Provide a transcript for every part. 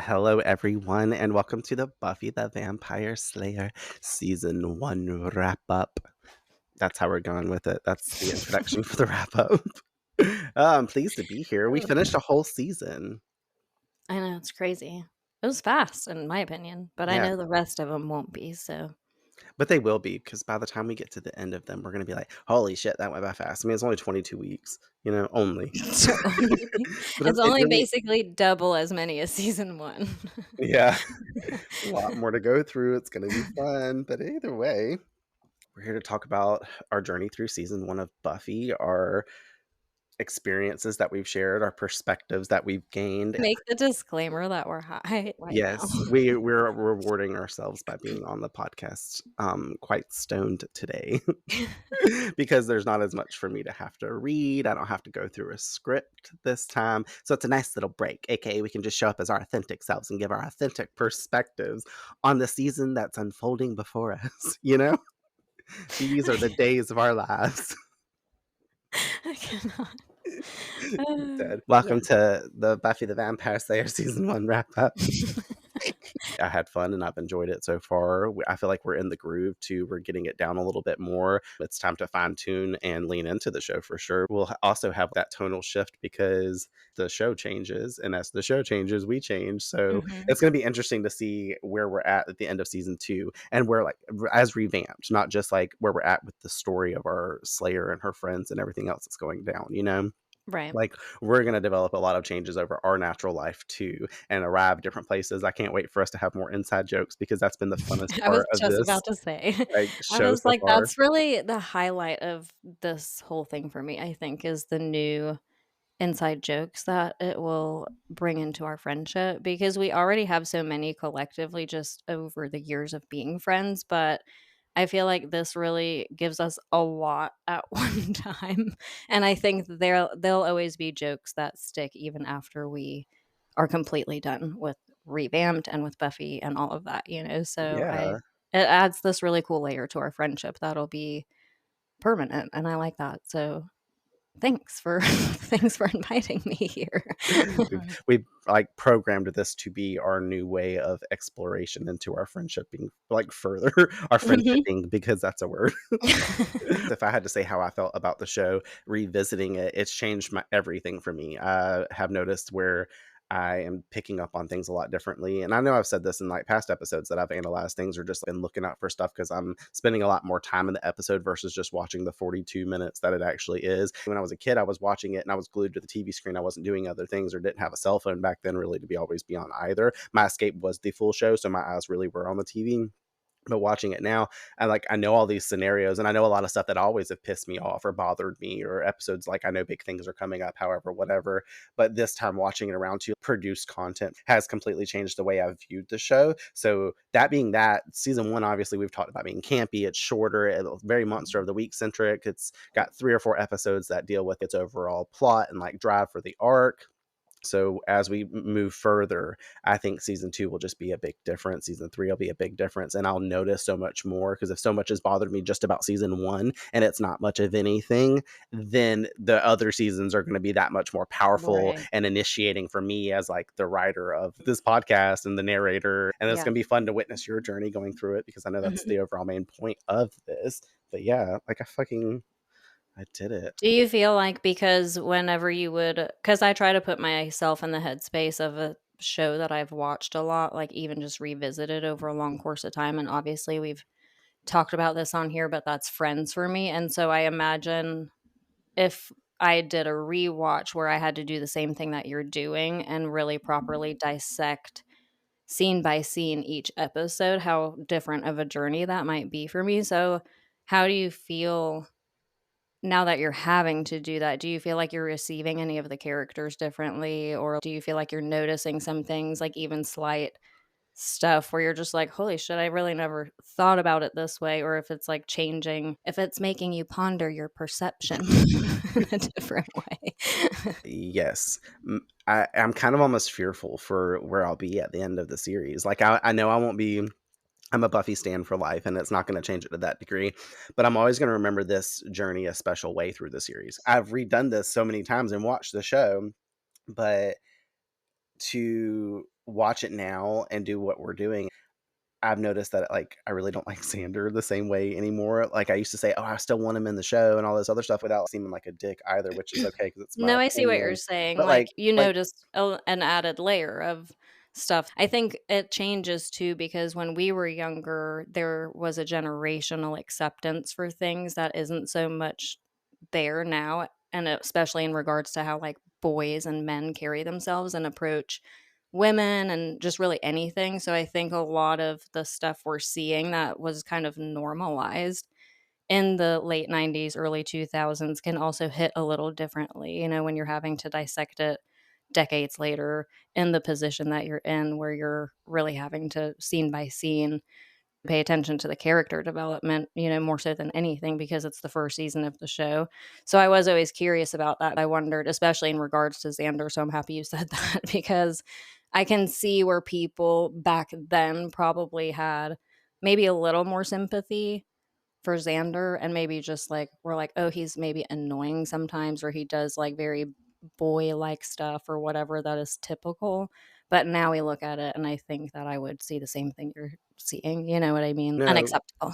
Hello, everyone, and welcome to the Buffy the Vampire Slayer Season 1 wrap up. That's how we're going with it. That's the introduction for the wrap up. I'm pleased to be here. We finished a whole season. I know, it's crazy. It was fast, in my opinion, but I Yeah, know the rest of them won't be, so but they will be because by the time we get to the end of them, we're going to be like, holy shit, that went by fast. I mean, it's only 22 weeks, only. so only But it's it only really, basically double as many as season 1. yeah, a lot more to go through. It's going to be fun. But either way, we're here to talk about our journey through season 1 of Buffy, our experiences that we've shared, our perspectives that we've gained. Make the disclaimer that we're high right now. Yes, we're rewarding ourselves by being on the podcast quite stoned today because there's not as much for me to have to read. I don't have to go through a script this time. So it's a nice little break, aka we can just show up as our authentic selves and give our authentic perspectives on the season that's unfolding before us. These are the days of our lives. I cannot. Dead. Yeah. Welcome to the Buffy the Vampire Slayer season 1 wrap up. I had fun and I've enjoyed it so far. I feel like we're in the groove too. We're getting it down a little bit more. It's time to fine tune and lean into the show for sure. We'll also have that tonal shift because the show changes, and as the show changes, we change. So Mhm. it's going to be interesting to see where we're at the end of season 2, and we're like as revamped, not just like where we're at with the story of our Slayer and her friends and everything else that's going down. Right. Like, we're going to develop a lot of changes over our natural life too and arrive different places. I can't wait for us to have more inside jokes because that's been the funnest I was part of just this about to say. I show was so like, far. that's really the highlight of this whole thing for me, I think, is the new inside jokes that it will bring into our friendship because we already have so many collectively just over the years of being friends, but I feel like this really gives us a lot at one time, and I think there'll always be jokes that stick even after we are completely done with Revamped and with Buffy and all of that, so I Yeah. it adds this really cool layer to our friendship that'll be permanent, and I like that, so thanks for thanks for inviting me here. We've like programmed this to be our new way of exploration into our friendship being like further our Mhm. friendshiping, because that's a word. If I had to say how I felt about the show, revisiting it, it's changed my everything for me. I have noticed where I am picking up on things a lot differently. And I know I've said this in like past episodes that I've analyzed things or just been looking out for stuff because I'm spending a lot more time in the episode versus just watching the 42 minutes that it actually is. When I was a kid, I was watching it and I was glued to the TV screen. I wasn't doing other things or didn't have a cell phone back then really to be always be on either. My escape was the full show, so my eyes really were on the TV. But watching it now, I know all these scenarios and I know a lot of stuff that always have pissed me off or bothered me, or episodes like I know big things are coming up, however, whatever. But this time watching it around to produced content has completely changed the way I've viewed the show. So that being that, season 1, obviously we've talked about being campy, it's shorter, it's very Monster of the Week centric. It's got 3 or 4 episodes that deal with its overall plot and like drive for the arc. So as we move further, I think season 2 will just be a big difference. Season 3 will be a big difference, and I'll notice so much more, because if so much has bothered me just about season 1 and it's not much of anything, then the other seasons are going to be that much more powerful Right. and initiating for me as like the writer of this podcast and the narrator. And it's Yeah. going to be fun to witness your journey going through it, because I know that's Mhm. the overall main point of this. But yeah, like I did it. Do you feel like because whenever you would, because I try to put myself in the headspace of a show that I've watched a lot, like even just revisited over a long course of time, and obviously we've talked about this on here, but that's Friends for me, and so I imagine if I did a rewatch where I had to do the same thing that you're doing and really properly dissect scene by scene each episode, how different of a journey that might be for me. So, how do you feel now that you're having to do that? Do you feel like you're receiving any of the characters differently, or do you feel like you're noticing some things, like even slight stuff where you're just like, holy shit, I really never thought about it this way? Or if it's like changing, if it's making you ponder your perception in a different way. Yes. I'm kind of almost fearful for where I'll be at the end of the series. Like, I know I won't be. I'm a Buffy stan for life, and it's not going to change it to that degree. But I'm always going to remember this journey a special way through the series. I've redone this so many times and watched the show, but to watch it now and do what we're doing, I've noticed that, like, I really don't like Xander the same way anymore. Like, I used to say, "Oh, I still want him in the show," and all this other stuff without seeming like a dick either, which is okay because it's my No, I see what you're opinion. saying, But, like, you like noticed an added layer of stuff. I think it changes too because when we were younger, there was a generational acceptance for things that isn't so much there now, and especially in regards to how, like, boys and men carry themselves and approach women and just really anything, so I think a lot of the stuff we're seeing that was kind of normalized in the late 90s, early 2000s can also hit a little differently, when you're having to dissect it decades later in the position that you're in, where you're really having to, scene by scene, pay attention to the character development, more so than anything because it's the first season of the show. So I was always curious about that. I wondered, especially in regards to Xander, so I'm happy you said that because I can see where people back then probably had maybe a little more sympathy for Xander and maybe just like we're like, "Oh, he's maybe annoying sometimes," or he does like very boy-like stuff or whatever that is typical. But now we look at it and I think that I would see the same thing you're seeing, you know what I mean? no. Unacceptable.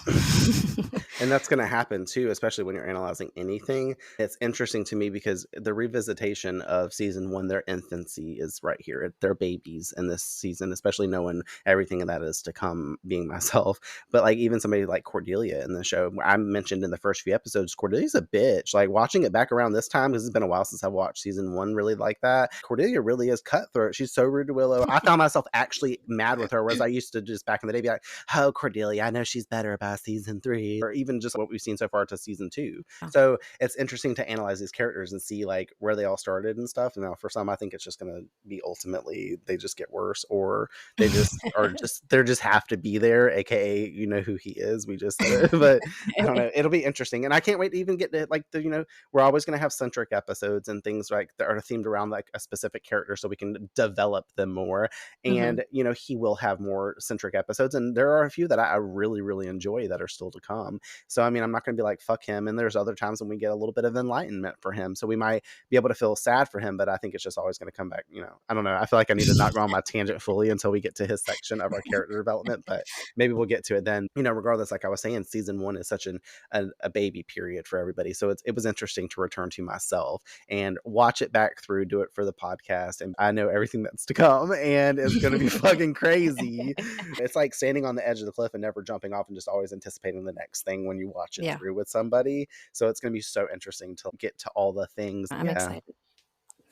And that's gonna happen too, especially when you're analyzing anything. It's interesting to me because the revisitation of season 1, their infancy is right here. They're babies in this season, especially knowing everything that is to come, being myself. But, like, even somebody like Cordelia in the show, I mentioned in the first few episodes, Cordelia's a bitch. Like, watching it back around this time, because it's been a while since I watched season 1 really like that, Cordelia really is cutthroat. She's so rude to Willow. I found myself actually mad with her, whereas I used to just back in the day be like, "Oh, Cordelia, I know she's better by season 3," or even just what we've seen so far to season 2. So it's interesting to analyze these characters and see, like, where they all started and stuff. Now, for some, I think it's just going to be ultimately they just get worse, or they just are just they're just have to be there. AKA, you know who he is. We just said it, but I don't know. It'll be interesting, and I can't wait to even get to, like, we're always going to have centric episodes and things like that are themed around like a specific character, so we can develop them more. Mhm. And he will have more centric episodes, and there are a few that I really really enjoy that are still to come. So I mean, I'm not going to be like fuck him, and there's other times when we get a little bit of enlightenment for him, so we might be able to feel sad for him, but I think it's just always going to come back. I don't know, I feel like I need to not go on my tangent fully until we get to his section of our character development, but maybe we'll get to it then. Regardless, like I was saying, season 1 is such a baby period for everybody, so it was interesting to return to myself and watch it back through, do it for the podcast, and I know everything that's to come, and it's going to be fucking crazy. It's like standing on the edge of the cliff and never jumping off and just always anticipating the next thing when you watch it Yeah, through with somebody. So it's going to be so interesting to get to all the things. I'm Yeah. excited.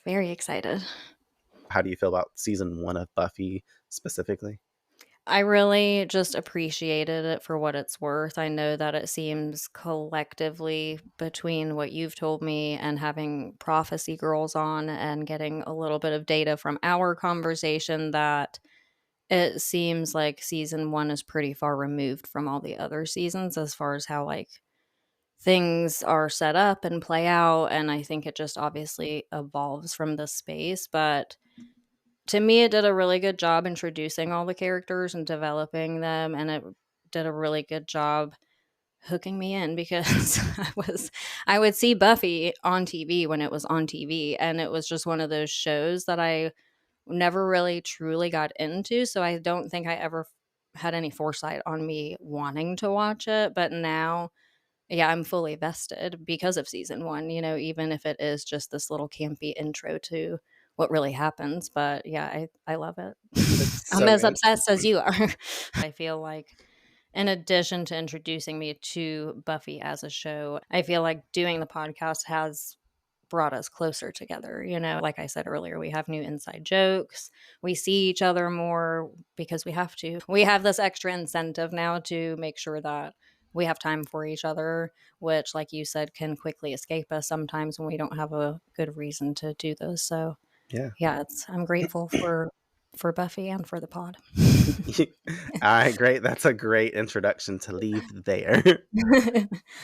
Very excited. How do you feel about season 1 of Buffy specifically? I really just appreciated it for what it's worth. I know that it seems collectively between what you've told me and having Prophecy Girls on and getting a little bit of data from our conversation that it seems like season 1 is pretty far removed from all the other seasons as far as how, like, things are set up and play out, and I think it just obviously evolves from the space, but to me, it did a really good job introducing all the characters and developing them, and it did a really good job hooking me in because I would see Buffy on TV when it was on TV, and it was just one of those shows that I never really truly got into, so I don't think I ever had any foresight on me wanting to watch it, but now, yeah, I'm fully vested because of season 1, even if it is just this little campy intro to what really happens, but yeah, I love it. It's I'm so as obsessed as you are. I feel like in addition to introducing me to Buffy as a show, I feel like doing the podcast has brought us closer together, Like I said earlier, we have new inside jokes. We see each other more because we have to. We have this extra incentive now to make sure that we have time for each other, which, like you said, can quickly escape us sometimes when we don't have a good reason to do this. So, yeah. yeah, I'm grateful for Buffy and for the pod. All right, great. That's a great introduction to leave there.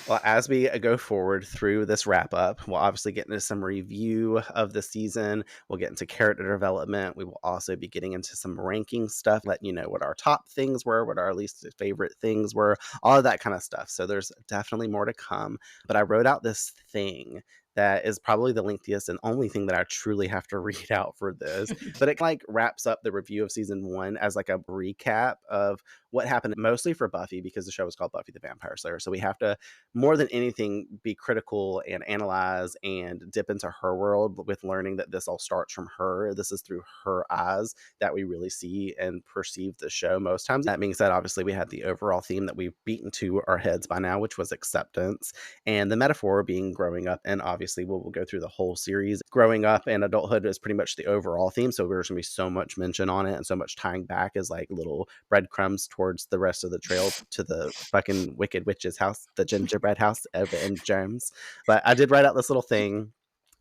Well, as we go forward through this wrap up, we'll obviously get into some review of the season. We'll get into character development. We will also be getting into some ranking stuff, letting you know what our top things were, what our least favorite things were, all of that kind of stuff. So there's definitely more to come. But I wrote out this thing that is probably the lengthiest and only thing that I truly have to read out for this. But it like wraps up the review of season one as like a recap of what happened, mostly for Buffy, because the show is called Buffy the Vampire Slayer. So we have to, more than anything, be critical and analyze and dip into her world with learning that this all starts from her. This is through her eyes that we really see and perceive the show most times. That being said, obviously, we had the overall theme that we've beaten to our heads by now, which was acceptance, and the metaphor being growing up. And obviously, we'll go through the whole series. Growing up and adulthood is pretty much the overall theme. So there's going to be so much mention on it and so much tying back as like little breadcrumbs towards the rest of the trail to the fucking Wicked Witch's house, the gingerbread house in germs. But I did write out this little thing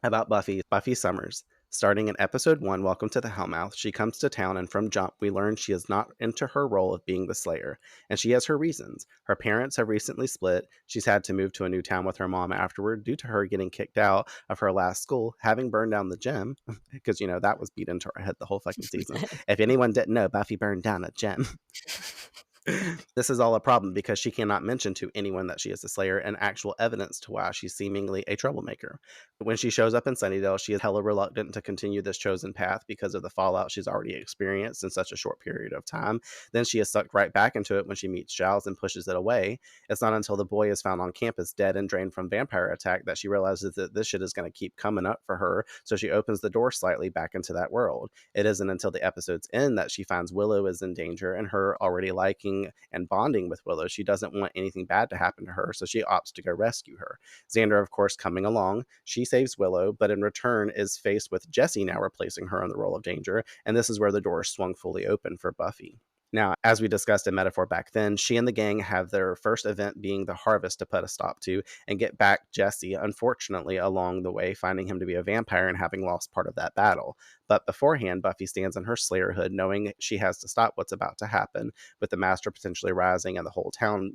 about Buffy Summers. Starting in episode 1, Welcome to the Hellmouth, she comes to town, and from jump, we learn she is not into her role of being the Slayer. And she has her reasons. Her parents have recently split. She's had to move to a new town with her mom afterward due to her getting kicked out of her last school, having burned down the gym, because, that was beat into her head the whole fucking season. If anyone didn't know, Buffy burned down a gym. This is all a problem because she cannot mention to anyone that she is a Slayer, and actual evidence to why she's seemingly a troublemaker. When she shows up in Sunnydale, she is hella reluctant to continue this chosen path because of the fallout she's already experienced in such a short period of time. Then she is sucked right back into it when she meets Giles and pushes it away. It's not until the boy is found on campus dead and drained from vampire attack that she realizes that this shit is going to keep coming up for her, so she opens the door slightly back into that world. It isn't until the episode's end that she finds Willow is in danger, and her already liking and bonding with Willow, she doesn't want anything bad to happen to her, so she opts to go rescue her. Xander, of course, coming along. She saves Willow, but in return is faced with Jesse now replacing her in the role of danger, and this is where the door is swung fully open for Buffy. Now, as we discussed in Metaphor back then, she and the gang have their first event being the harvest to put a stop to and get back Jesse, unfortunately, along the way, finding him to be a vampire and having lost part of that battle. But beforehand, Buffy stands in her Slayerhood, knowing she has to stop what's about to happen, with the Master potentially rising and the whole town,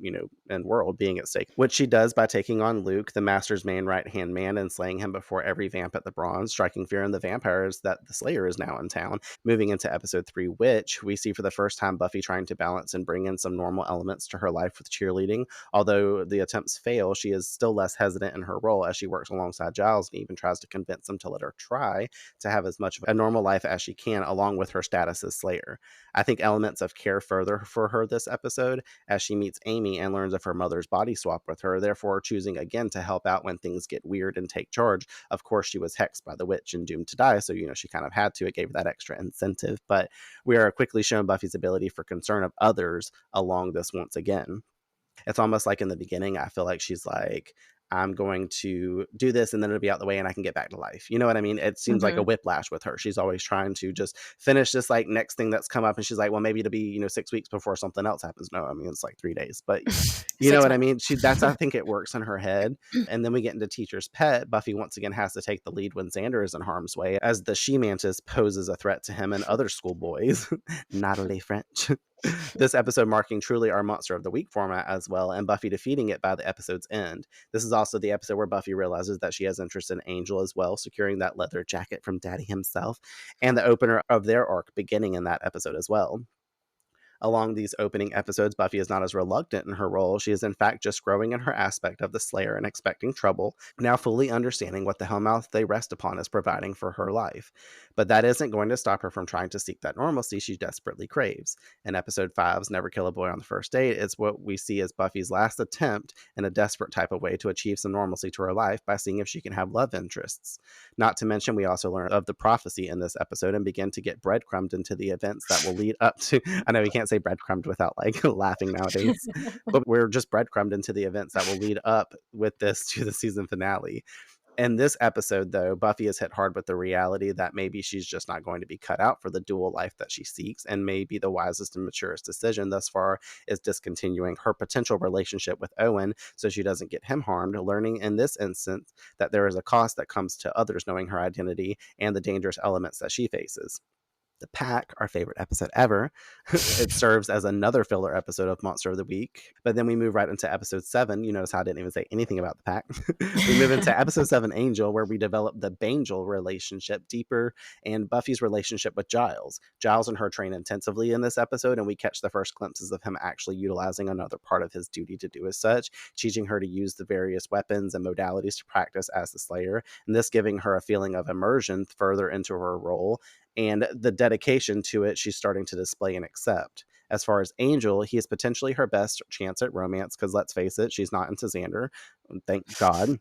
and world being at stake, which she does by taking on Luke, the Master's main right-hand man, and slaying him before every vamp at the Bronze, striking fear in the vampires that the Slayer is now in town. Moving into episode 3, Witch, we see for the first time Buffy trying to balance and bring in some normal elements to her life with cheerleading. Although the attempts fail, she is still less hesitant in her role as she works alongside Giles and even tries to convince him to let her try to have as much of a normal life as she can, along with her status as Slayer. I think elements of care further for her this episode as she meets Amy and learns of her mother's body swap with her, therefore choosing again to help out when things get weird and take charge. Of course, she was hexed by the witch and doomed to die, so she kind of had to. It gave her that extra incentive, but we are quickly shown Buffy's ability for concern of others along this once again. It's almost like in the beginning, I feel like she's like, I'm going to do this and then it'll be out the way and I can get back to life. You know what I mean? It seems like a Mhm. whiplash with her. She's always trying to just finish this like next thing that's come up. And she's like, well, maybe it'll be, 6 weeks before something else happens. No, I mean, it's like 3 days, but you know 6 what I months. mean? I think it works in her head. And then we get into Teacher's Pet. Buffy once again has to take the lead when Xander is in harm's way as the she-mantis poses a threat to him and other schoolboys. Natalie French. This episode marking truly our Monster of the Week format as well, and Buffy defeating it by the episode's end. This is also the episode where Buffy realizes that she has interest in Angel as well, securing that leather jacket from Daddy himself, and the opener of their arc beginning in that episode as well. Along these opening episodes, Buffy is not as reluctant in her role. She is in fact just growing in her aspect of the Slayer and expecting trouble, now fully understanding what the Hellmouth they rest upon is providing for her life. But that isn't going to stop her from trying to seek that normalcy she desperately craves. In episode 5's Never Kill a Boy on the First Date, it's what we see as Buffy's last attempt in a desperate type of way to achieve some normalcy to her life by seeing if she can have love interests. Not to mention, we also learn of the prophecy in this episode and begin to get breadcrumbed into the events that will lead up to. I know we can't say breadcrumbed without like laughing nowadays, but we're just breadcrumbed into the events that will lead up with this to the season finale. In this episode, though, Buffy is hit hard with the reality that maybe she's just not going to be cut out for the dual life that she seeks, and maybe the wisest and maturest decision thus far is discontinuing her potential relationship with Owen so she doesn't get him harmed, learning in this instance that there is a cost that comes to others knowing her identity and the dangerous elements that she faces. The Pack, our favorite episode ever. It serves as another filler episode of Monster of the Week. But then we move right into episode 7. You notice how I didn't even say anything about the Pack. We move into episode 7, Angel, where we develop the Bangel relationship deeper and Buffy's relationship with Giles. Giles and her train intensively in this episode, and we catch the first glimpses of him actually utilizing another part of his duty to do as such, teaching her to use the various weapons and modalities to practice as the Slayer, and this giving her a feeling of immersion further into her role, and the dedication to it she's starting to display and accept. As far as Angel, he is potentially her best chance at romance, because let's face it, she's not into Xander, thank God.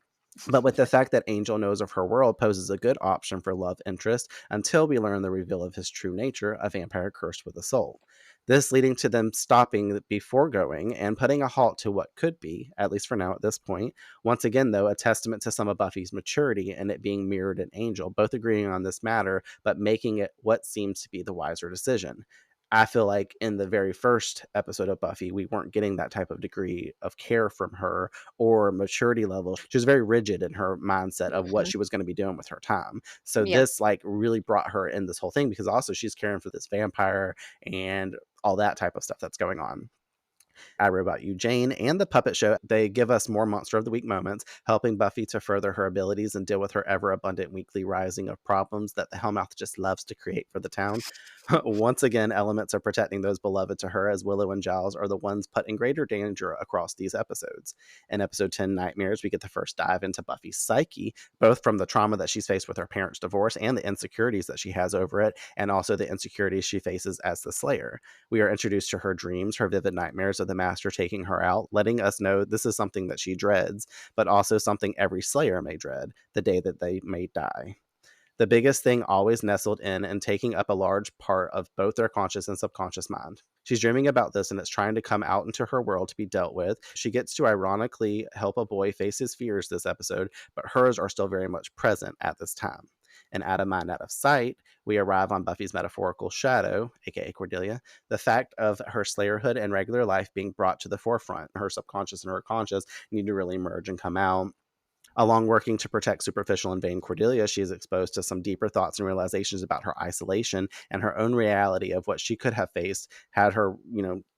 But with the fact that Angel knows of her world poses a good option for love interest until we learn the reveal of his true nature, a vampire cursed with a soul. This leading to them stopping before going and putting a halt to what could be, at least for now at this point. Once again, though, a testament to some of Buffy's maturity and it being mirrored in Angel, both agreeing on this matter, but making it what seems to be the wiser decision. I feel like in the very first episode of Buffy, we weren't getting that type of degree of care from her or maturity level. She was very rigid in her mindset of what Mhm. she was going to be doing with her time. So Yeah. this like really brought her in this whole thing, because also she's caring for this vampire and all that type of stuff that's going on. 𝑽𝒂𝒎𝒑𝒊𝒔, Jane, and the puppet show, they give us more Monster of the Week moments, helping Buffy to further her abilities and deal with her ever-abundant weekly rising of problems that the Hellmouth just loves to create for the town. Once again, elements of protecting those beloved to her as Willow and Giles are the ones put in greater danger across these episodes. In episode 10, Nightmares, we get the first dive into Buffy's psyche, both from the trauma that she's faced with her parents' divorce and the insecurities that she has over it, and also the insecurities she faces as the Slayer. We are introduced to her dreams, her vivid nightmares of the Master taking her out, letting us know this is something that she dreads, but also something every Slayer may dread, the day that they may die. The biggest thing always nestled in and taking up a large part of both their conscious and subconscious mind. She's dreaming about this and it's trying to come out into her world to be dealt with. She gets to ironically help a boy face his fears this episode, but hers are still very much present at this time. And out of mind, out of sight, we arrive on Buffy's metaphorical shadow, aka Cordelia, the fact of her Slayerhood and regular life being brought to the forefront. Her subconscious and her conscious need to really merge and come out. Along working to protect superficial and vain Cordelia, she is exposed to some deeper thoughts and realizations about her isolation and her own reality of what she could have faced had her,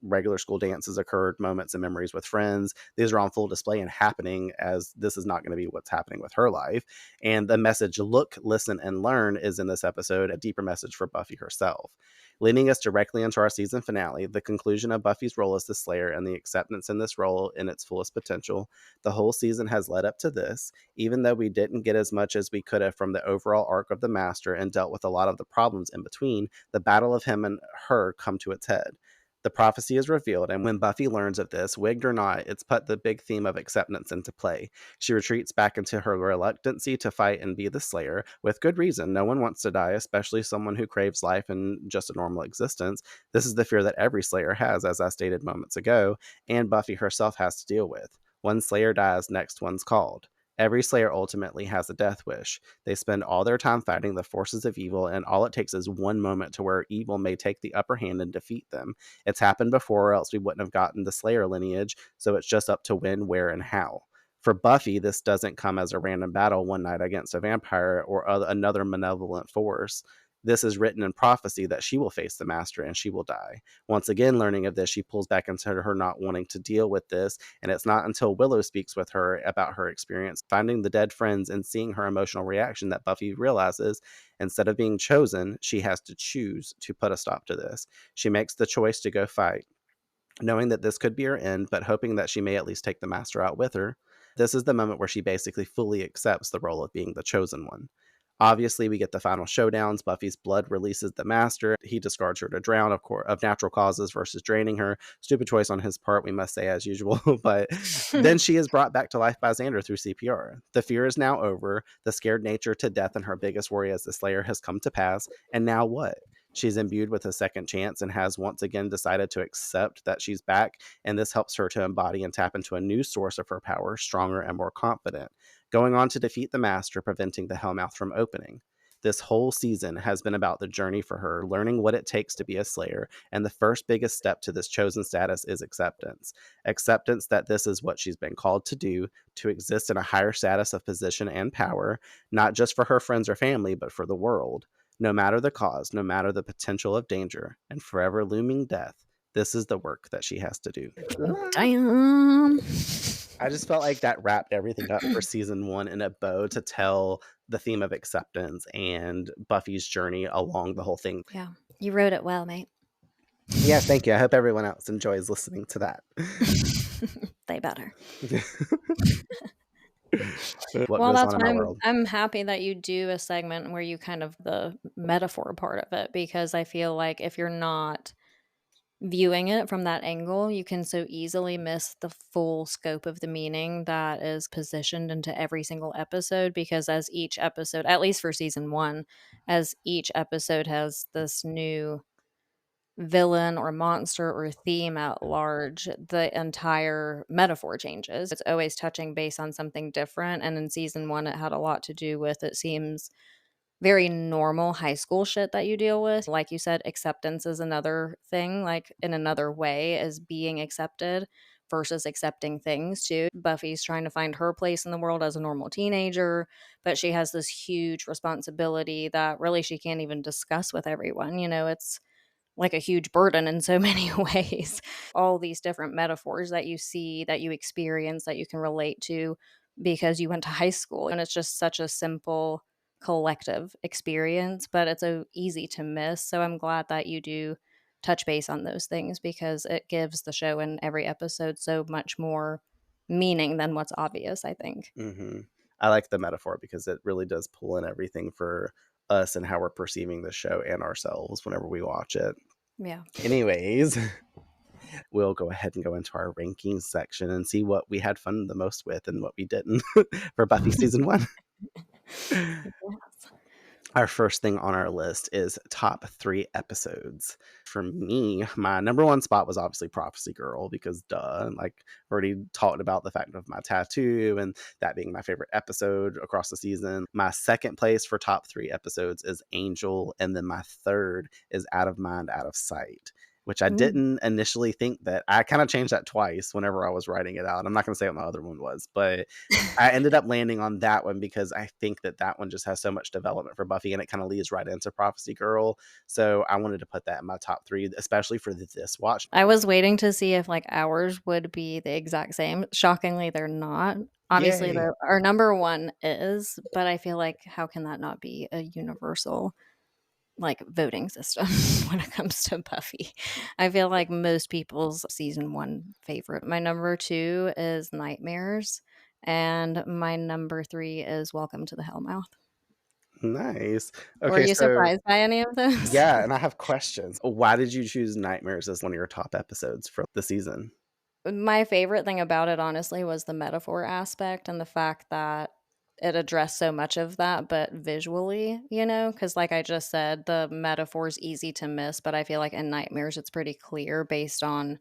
regular school dances occurred, moments and memories with friends. These are on full display and happening, as this is not going to be what's happening with her life. And the message, look, listen, and learn, is in this episode a deeper message for Buffy herself, leading us directly into our season finale, the conclusion of Buffy's role as the Slayer and the acceptance in this role in its fullest potential. The whole season has led up to this, even though we didn't get as much as we could have from the overall arc of the Master and dealt with a lot of the problems in between. The battle of him and her come to its head. The prophecy is revealed, and when Buffy learns of this, wigged or not, it's put the big theme of acceptance into play. She retreats back into her reluctancy to fight and be the Slayer, with good reason. No one wants to die, especially someone who craves life and just a normal existence. This is the fear that every Slayer has, as I stated moments ago, and Buffy herself has to deal with. One Slayer dies, next one's called. Every Slayer ultimately has a death wish. They spend all their time fighting the forces of evil, and all it takes is one moment to where evil may take the upper hand and defeat them. It's happened before, or else we wouldn't have gotten the Slayer lineage, so it's just up to when, where, and how. For Buffy, this doesn't come as a random battle one night against a vampire or another malevolent force. This is written in prophecy that she will face the Master and she will die. Once again, learning of this, she pulls back into her not wanting to deal with this, and it's not until Willow speaks with her about her experience, finding the dead friends and seeing her emotional reaction, that Buffy realizes instead of being chosen, she has to choose to put a stop to this. She makes the choice to go fight, knowing that this could be her end, but hoping that she may at least take the Master out with her. This is the moment where she basically fully accepts the role of being the chosen one. Obviously, we get the final showdowns. Buffy's blood releases the Master. He discards her to drown, of natural causes versus draining her. Stupid choice on his part, we must say, as usual. But then she is brought back to life by Xander through CPR. The fear is now over. The scared nature to death and her biggest worry as the Slayer has come to pass. And now what? She's imbued with a second chance and has once again decided to accept that she's back, and this helps her to embody and tap into a new source of her power, stronger and more confident, going on to defeat the Master, preventing the Hellmouth from opening. This whole season has been about the journey for her, learning what it takes to be a Slayer, and the first biggest step to this chosen status is acceptance. Acceptance that this is what she's been called to do, to exist in a higher status of position and power, not just for her friends or family, but for the world. No matter the cause, no matter the potential of danger, and forever looming death, this is the work that she has to do. Damn. I just felt like that wrapped everything up for season 1 in a bow to tell the theme of acceptance and Buffy's journey along the whole thing. Yeah. You wrote it well, mate. Yes, thank you. I hope everyone else enjoys listening to that. They better. What Well, goes that's on in why my I'm world. I'm happy that you do a segment where you kind of the metaphor part of it, because I feel like if you're not viewing it from that angle, you can so easily miss the full scope of the meaning that is positioned into every single episode, because as each episode, at least for season 1, as each episode has this new villain or monster or theme at large, the entire metaphor changes. It's always touching base on something different. And in season 1, it had a lot to do with, it seems, very normal high school shit that you deal with. Like you said, acceptance is another thing, like in another way, is being accepted versus accepting things too. Buffy's trying to find her place in the world as a normal teenager, but she has this huge responsibility that really she can't even discuss with everyone. It's like a huge burden in so many ways. All these different metaphors that you see, that you experience, that you can relate to because you went to high school. And it's just such a simple collective experience, but it's so easy to miss. So I'm glad that you do touch base on those things, because it gives the show in every episode so much more meaning than what's obvious, I think. Mm-hmm. I like the metaphor because it really does pull in everything for us and how we're perceiving the show and ourselves whenever we watch it. Yeah. Anyways, we'll go ahead and go into our rankings section and see what we had fun the most with and what we didn't for Buffy season 1. Yes. Our first thing on our list is top 3 episodes. For me, my number 1 spot was obviously Prophecy Girl, because duh, like I've already talked about the fact of my tattoo and that being my favorite episode across the season. My second place for top 3 episodes is Angel, and then my third is Out of Mind, Out of Sight, which I Mm. didn't initially think that. I kind of changed that twice whenever I was writing it out. I'm not going to say what my other one was, but I ended up landing on that one because I think that one just has so much development for Buffy, and it kind of leads right into Prophecy Girl. So I wanted to put that in my top 3, especially for this watch. I was waiting to see if like ours would be the exact same. Shockingly, they're not. Obviously, Yay. our number 1 is, but I feel like how can that not be a universal like voting system when it comes to Buffy? I feel like most people's season 1 favorite. My number 2 is Nightmares, and my number 3 is Welcome to the Hellmouth. Nice. Were Okay, you so surprised by any of those? yeah, and I have questions. Why did you choose Nightmares as one of your top episodes for the season? My favorite thing about it, honestly, was the metaphor aspect and the fact that it addressed so much of that, but visually, because like I just said, the metaphor is easy to miss, but I feel like in Nightmares, it's pretty clear based on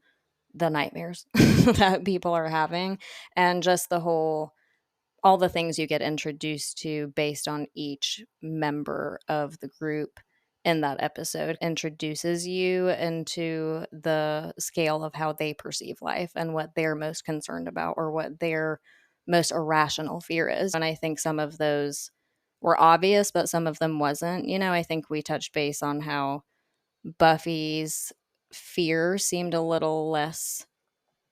the nightmares that people are having, and just all the things you get introduced to based on each member of the group in that episode introduces you into the scale of how they perceive life and what they're most concerned about or what their most irrational fear is. And I think some of those were obvious, but some of them wasn't. I think we touched base on how Buffy's fear seemed a little less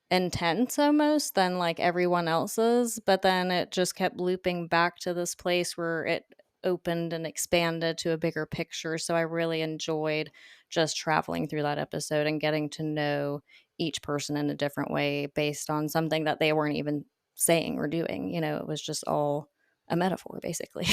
intense almost than like everyone else's, but then it just kept looping back to this place where it opened and expanded to a bigger picture. So I really enjoyed just traveling through that episode and getting to know each person in a different way based on something that they weren't even saying or doing. It was just all a metaphor basically.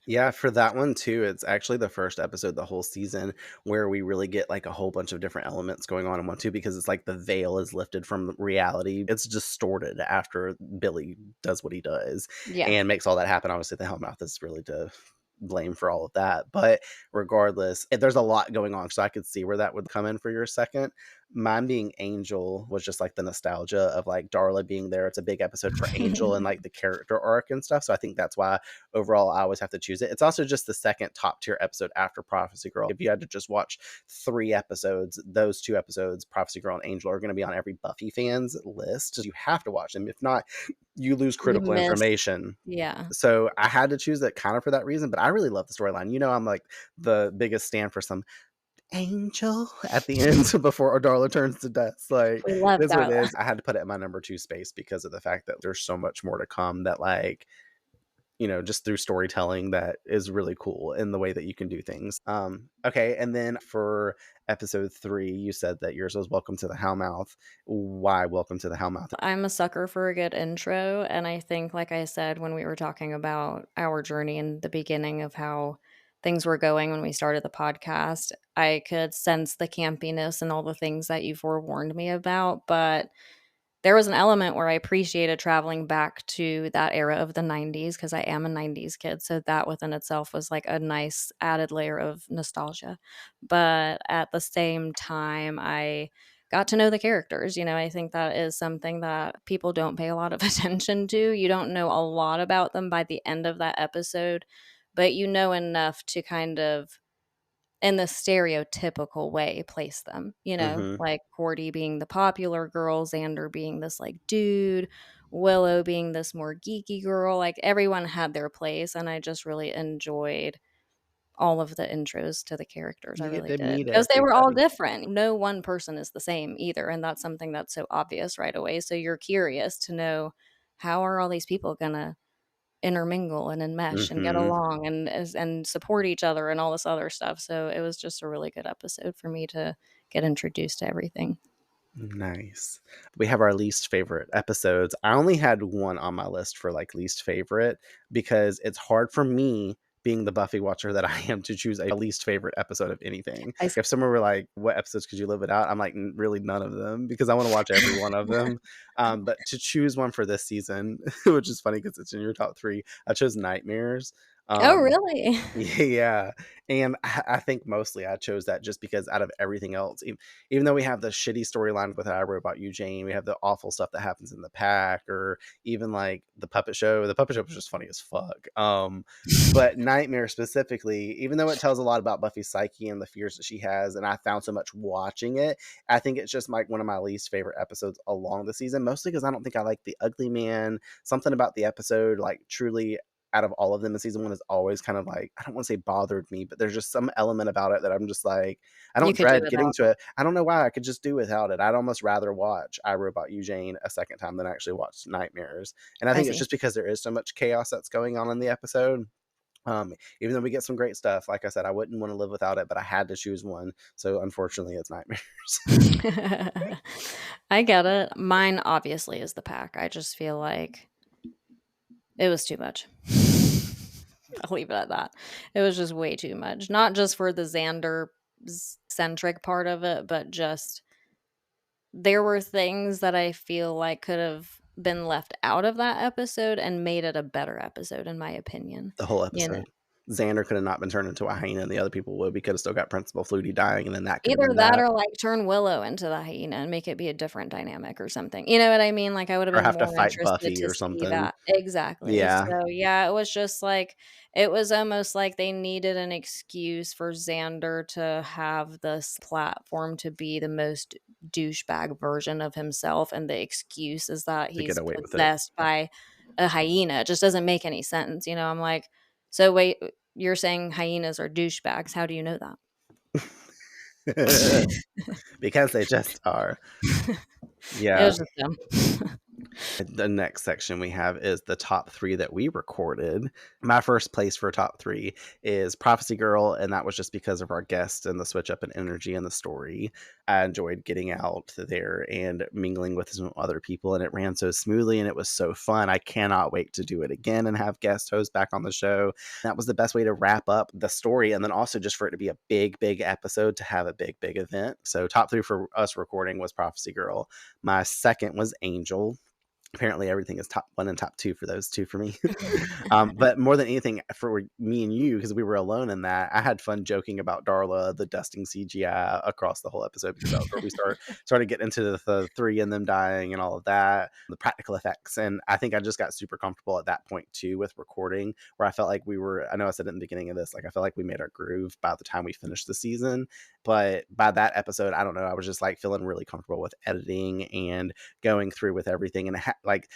Yeah, for that one too, it's actually the first episode the whole season where we really get like a whole bunch of different elements going on in one too, because it's like the veil is lifted from reality. It's distorted after Billy does what he does Yeah. and makes all that happen. Obviously, the Hellmouth is really to blame for all of that. But regardless, there's a lot going on. So I could see where that would come in for your second. Mine being Angel was just like the nostalgia of like Darla being there. It's a big episode for Angel and like the character arc and stuff. So I think that's why overall I always have to choose it. It's also just the second top tier episode after Prophecy Girl. If you had to just watch 3 episodes, those 2 episodes, Prophecy Girl and Angel, are going to be on every Buffy fan's list. You have to watch them. If not, you lose You critical miss. information. Yeah. So I had to choose it kind of for that reason, but I really love the storyline. You know, I'm like the biggest stand for some Angel at the end before Darla turns to dust. Like, We love it is what it Darla. is. I had to put it in my number 2 space because of the fact that there's so much more to come that, like, you know, just through storytelling that is really cool in the way that you can do things. Okay, and then for episode 3, you said that yours was Welcome to the Hellmouth. Why Welcome to the Hellmouth? I'm a sucker for a good intro, and I think, like I said, when we were talking about our journey in the beginning of how things were going when we started the podcast, I could sense the campiness and all the things that you forewarned me about, but there was an element where I appreciated traveling back to that era of the 90s because I am a 90s kid, so that within itself was like a nice added layer of nostalgia. But at the same time, I got to know the characters. I think that is something that people don't pay a lot of attention to. You don't know a lot about them by the end of that episode, but you know enough to kind of, in the stereotypical way, place them, Mm-hmm. like Cordy being the popular girl, Xander being this like dude, Willow being this more geeky girl. Like everyone had their place, and I just really enjoyed all of the intros to the characters. I You get really to did, meet because they were all everybody. different. No one person is the same either, and that's something that's so obvious right away. So you're curious to know, how are all these people gonna intermingle and enmesh and get Mm-hmm. along and support each other and all this other stuff. So it was just a really good episode for me to get introduced to everything. Nice. We have our least favorite episodes. I only had one on my list for like least favorite because it's hard for me, being the Buffy watcher that I am, to choose a least favorite episode of anything. I If someone were like, what episodes could you live without? I'm like, Really none of them, because I want to watch every one of them. But to choose one for this season, which is funny because it's in your top 3, I chose Nightmares. Oh, Um, really? yeah, and I think mostly I chose that just because out of everything else, even though we have the shitty storyline with I Wrote About You, Jane, we have the awful stuff that happens in the pack, or even like the puppet show. The puppet show was just funny as fuck. But Nightmare specifically, even though it tells a lot about Buffy's psyche and the fears that she has, and I found so much watching it, I think it's just like one of my least favorite episodes along the season, mostly because I don't think I like the ugly man. Something about the episode, like, truly, out of all of them in season 1, is always kind of like, I don't want to say bothered me, but there's just some element about it that I'm just like, I You don't could do dread getting without to it. I don't know why. I could just do without it. I'd almost rather watch I Wrote About You, Jane a second time than actually watch Nightmares. And I I think it's see. just because there is so much chaos that's going on in the episode. Even though we get some great stuff, like I said, I wouldn't want to live without it, but I had to choose one. So unfortunately, it's Nightmares. I get it. Mine obviously is the pack. I just feel like it was too much. I'll leave it at that. It was just way too much. Not just for the Xander centric part of it, but just there were things that I feel like could have been left out of that episode and made it a better episode, in my opinion. The whole You know, episode. Xander could have not been turned into a hyena, and the other people would. We could have still got Principal Flutie dying, and then that could have either been that that. or like turn Willow into the hyena and make it be a different dynamic or something. You know what I mean? Like I would have Or been have to more fight interested Buffy to or see something. that. Exactly. Yeah. So yeah, it was just like it was almost like they needed an excuse for Xander to have this platform to be the most douchebag version of himself, and the excuse is that To get he's away with it. possessed by a hyena. It just doesn't make any sense. I'm like, so wait, you're saying hyenas are douchebags? How do you know that? Because they just are. It Yeah. was just dumb. The next section we have is the top 3 that we recorded. My first place for top 3 is Prophecy Girl, and that was just because of our guest and the switch up in energy and the story. I enjoyed getting out there and mingling with some other people, and it ran so smoothly and it was so fun. I cannot wait to do it again and have guest hosts back on the show. That was the best way to wrap up the story, and then also just for it to be a big, big episode, to have a big, big event. So top 3 for us recording was Prophecy Girl. My second was Angel. Apparently everything is top 1 and top 2 for those two for me. But more than anything for me and you, because we were alone in that, I had fun joking about Darla, the dusting CGI across the whole episode, because that was where we started getting into the three and them dying and all of that, the practical effects. And I think I just got super comfortable at that point too with recording, where I felt like I know I said it in the beginning of this, like I felt like we made our groove by the time we finished the season. But by that episode, I don't know, I was just like feeling really comfortable with editing and going through with everything. And like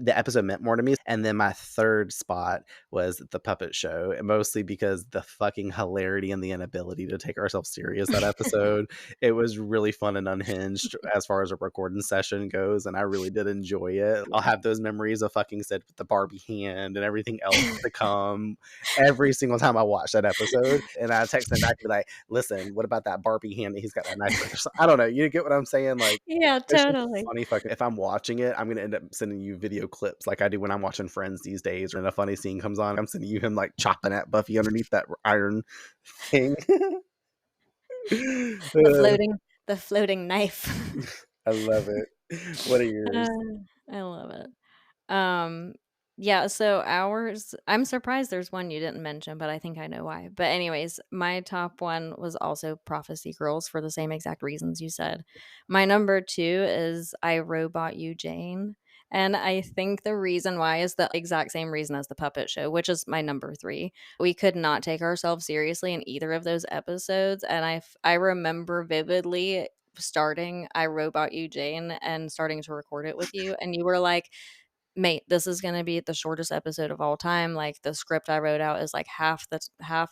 the episode meant more to me. And then my third spot was the puppet show, mostly because the fucking hilarity and the inability to take ourselves serious that episode. It was really fun and unhinged as far as a recording session goes, and I really did enjoy it. I'll have those memories of fucking Sid with the Barbie hand and everything else to come every single time I watch that episode. And I text him back and be like, listen, what about that Barbie hand that he's got that knife with? I don't know. You get what I'm saying? Like, Yeah, it's just totally. funny fucking. If I'm watching it, I'm gonna end up sending you video clips like I do when I'm watching Friends these days. Or when a funny scene comes on, I'm sending you him like chopping at Buffy underneath that iron thing. The Uh, floating the floating knife. I love it. What are Uh, yours? I love it. Um, yeah, so ours I'm surprised there's one you didn't mention, but I think I know why. But anyways, my top one was also Prophecy Girls for the same exact reasons you said. My number 2 is I, Robot You, Jane. And I think the reason why is the exact same reason as the puppet show, which is my number 3. We could not take ourselves seriously in either of those episodes, and I remember vividly starting I, Robot You, Jane, and starting to record it with you, and you were like, mate, this is going to be the shortest episode of all time. Like the script I wrote out is like half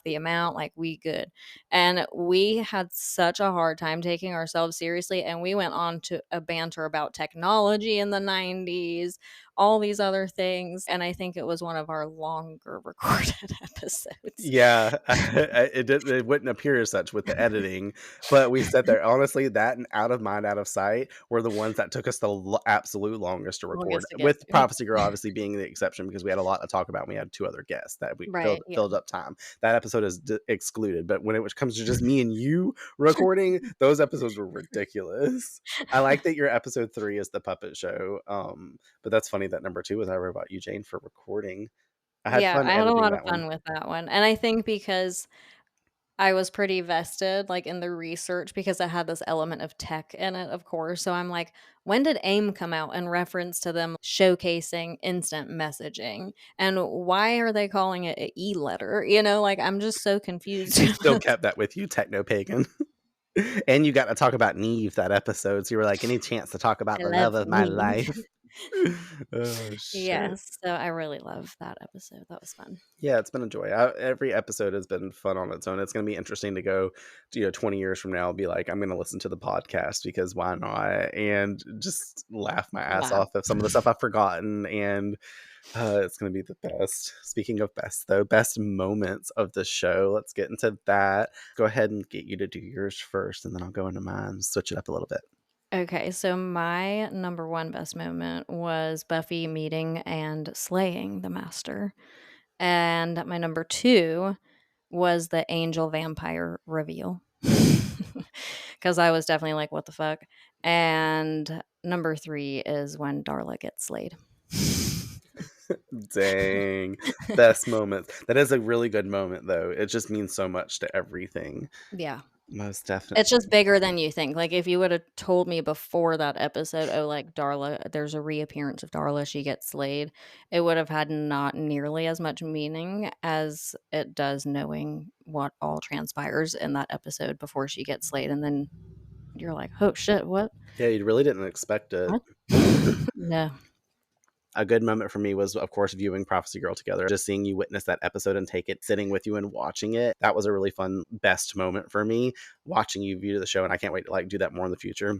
the amount. Like we good. And we had such a hard time taking ourselves seriously. And we went on to a banter about technology in the 90s, all these other things. And I think it was one of our longer recorded episodes. Yeah, it wouldn't appear as such with the editing, but we sat there. Honestly, that and Out of Mind, Out of Sight were the ones that took us the absolute longest to record. Longest to get With to. Prophecy Girl obviously being the exception because we had a lot to talk about. And we had 2 other guests that we Right. Yeah. filled up time. That episode is excluded. But when it comes to just me and you recording, those episodes were ridiculous. I like that your episode 3 is the puppet show. But that's funny that number 2 was I Wrote About You, Jane, for recording. I had Yeah. fun I had a editing lot of that one. fun with that one. And I think because I was pretty vested, like, in the research because it had this element of tech in it, of course, so I'm like, "When did AIM come out?" in reference to them showcasing instant messaging, and why are they calling it a e-letter? You know, like, I'm just so confused. You still kept that with you, techno pagan. And you got to talk about Neve that episode. So you were like, any chance to talk about I the love love of my me. life? Oh, shit. Yes, so I really love that episode, that was fun. Yeah, it's been a joy. Every episode has been fun on its own. It's going to be interesting to go, 20 years from now, be like, I'm going to listen to the podcast because why not? And just laugh my ass Laugh. off of some of the stuff I've forgotten. And it's going to be the best. Speaking of best, though, best moments of the show. Let's get into that. Go ahead and get you to do yours first, and then I'll go into mine. Switch it up a little bit. Okay, so my number 1 best moment was Buffy meeting and slaying the Master, and my number 2 was the angel vampire reveal. Because I was definitely like, what the fuck? And number 3 is when Darla gets slayed. Dang. Best moments. That is a really good moment, though. It just means so much to everything. Yeah. Most It's definitely. just bigger than you think. Like, if you would have told me before that episode, oh, like Darla, there's a reappearance of Darla, she gets slayed, it would have had not nearly as much meaning as it does knowing what all transpires in that episode before she gets slayed. And then you're like, oh shit, what? Yeah, you really didn't expect it. What? No. A good moment for me was, of course, viewing Prophecy Girl together. Just seeing you witness that episode and take it, sitting with you and watching it. That was a really fun, best moment for me, watching you view the show. And I can't wait to do that more in the future.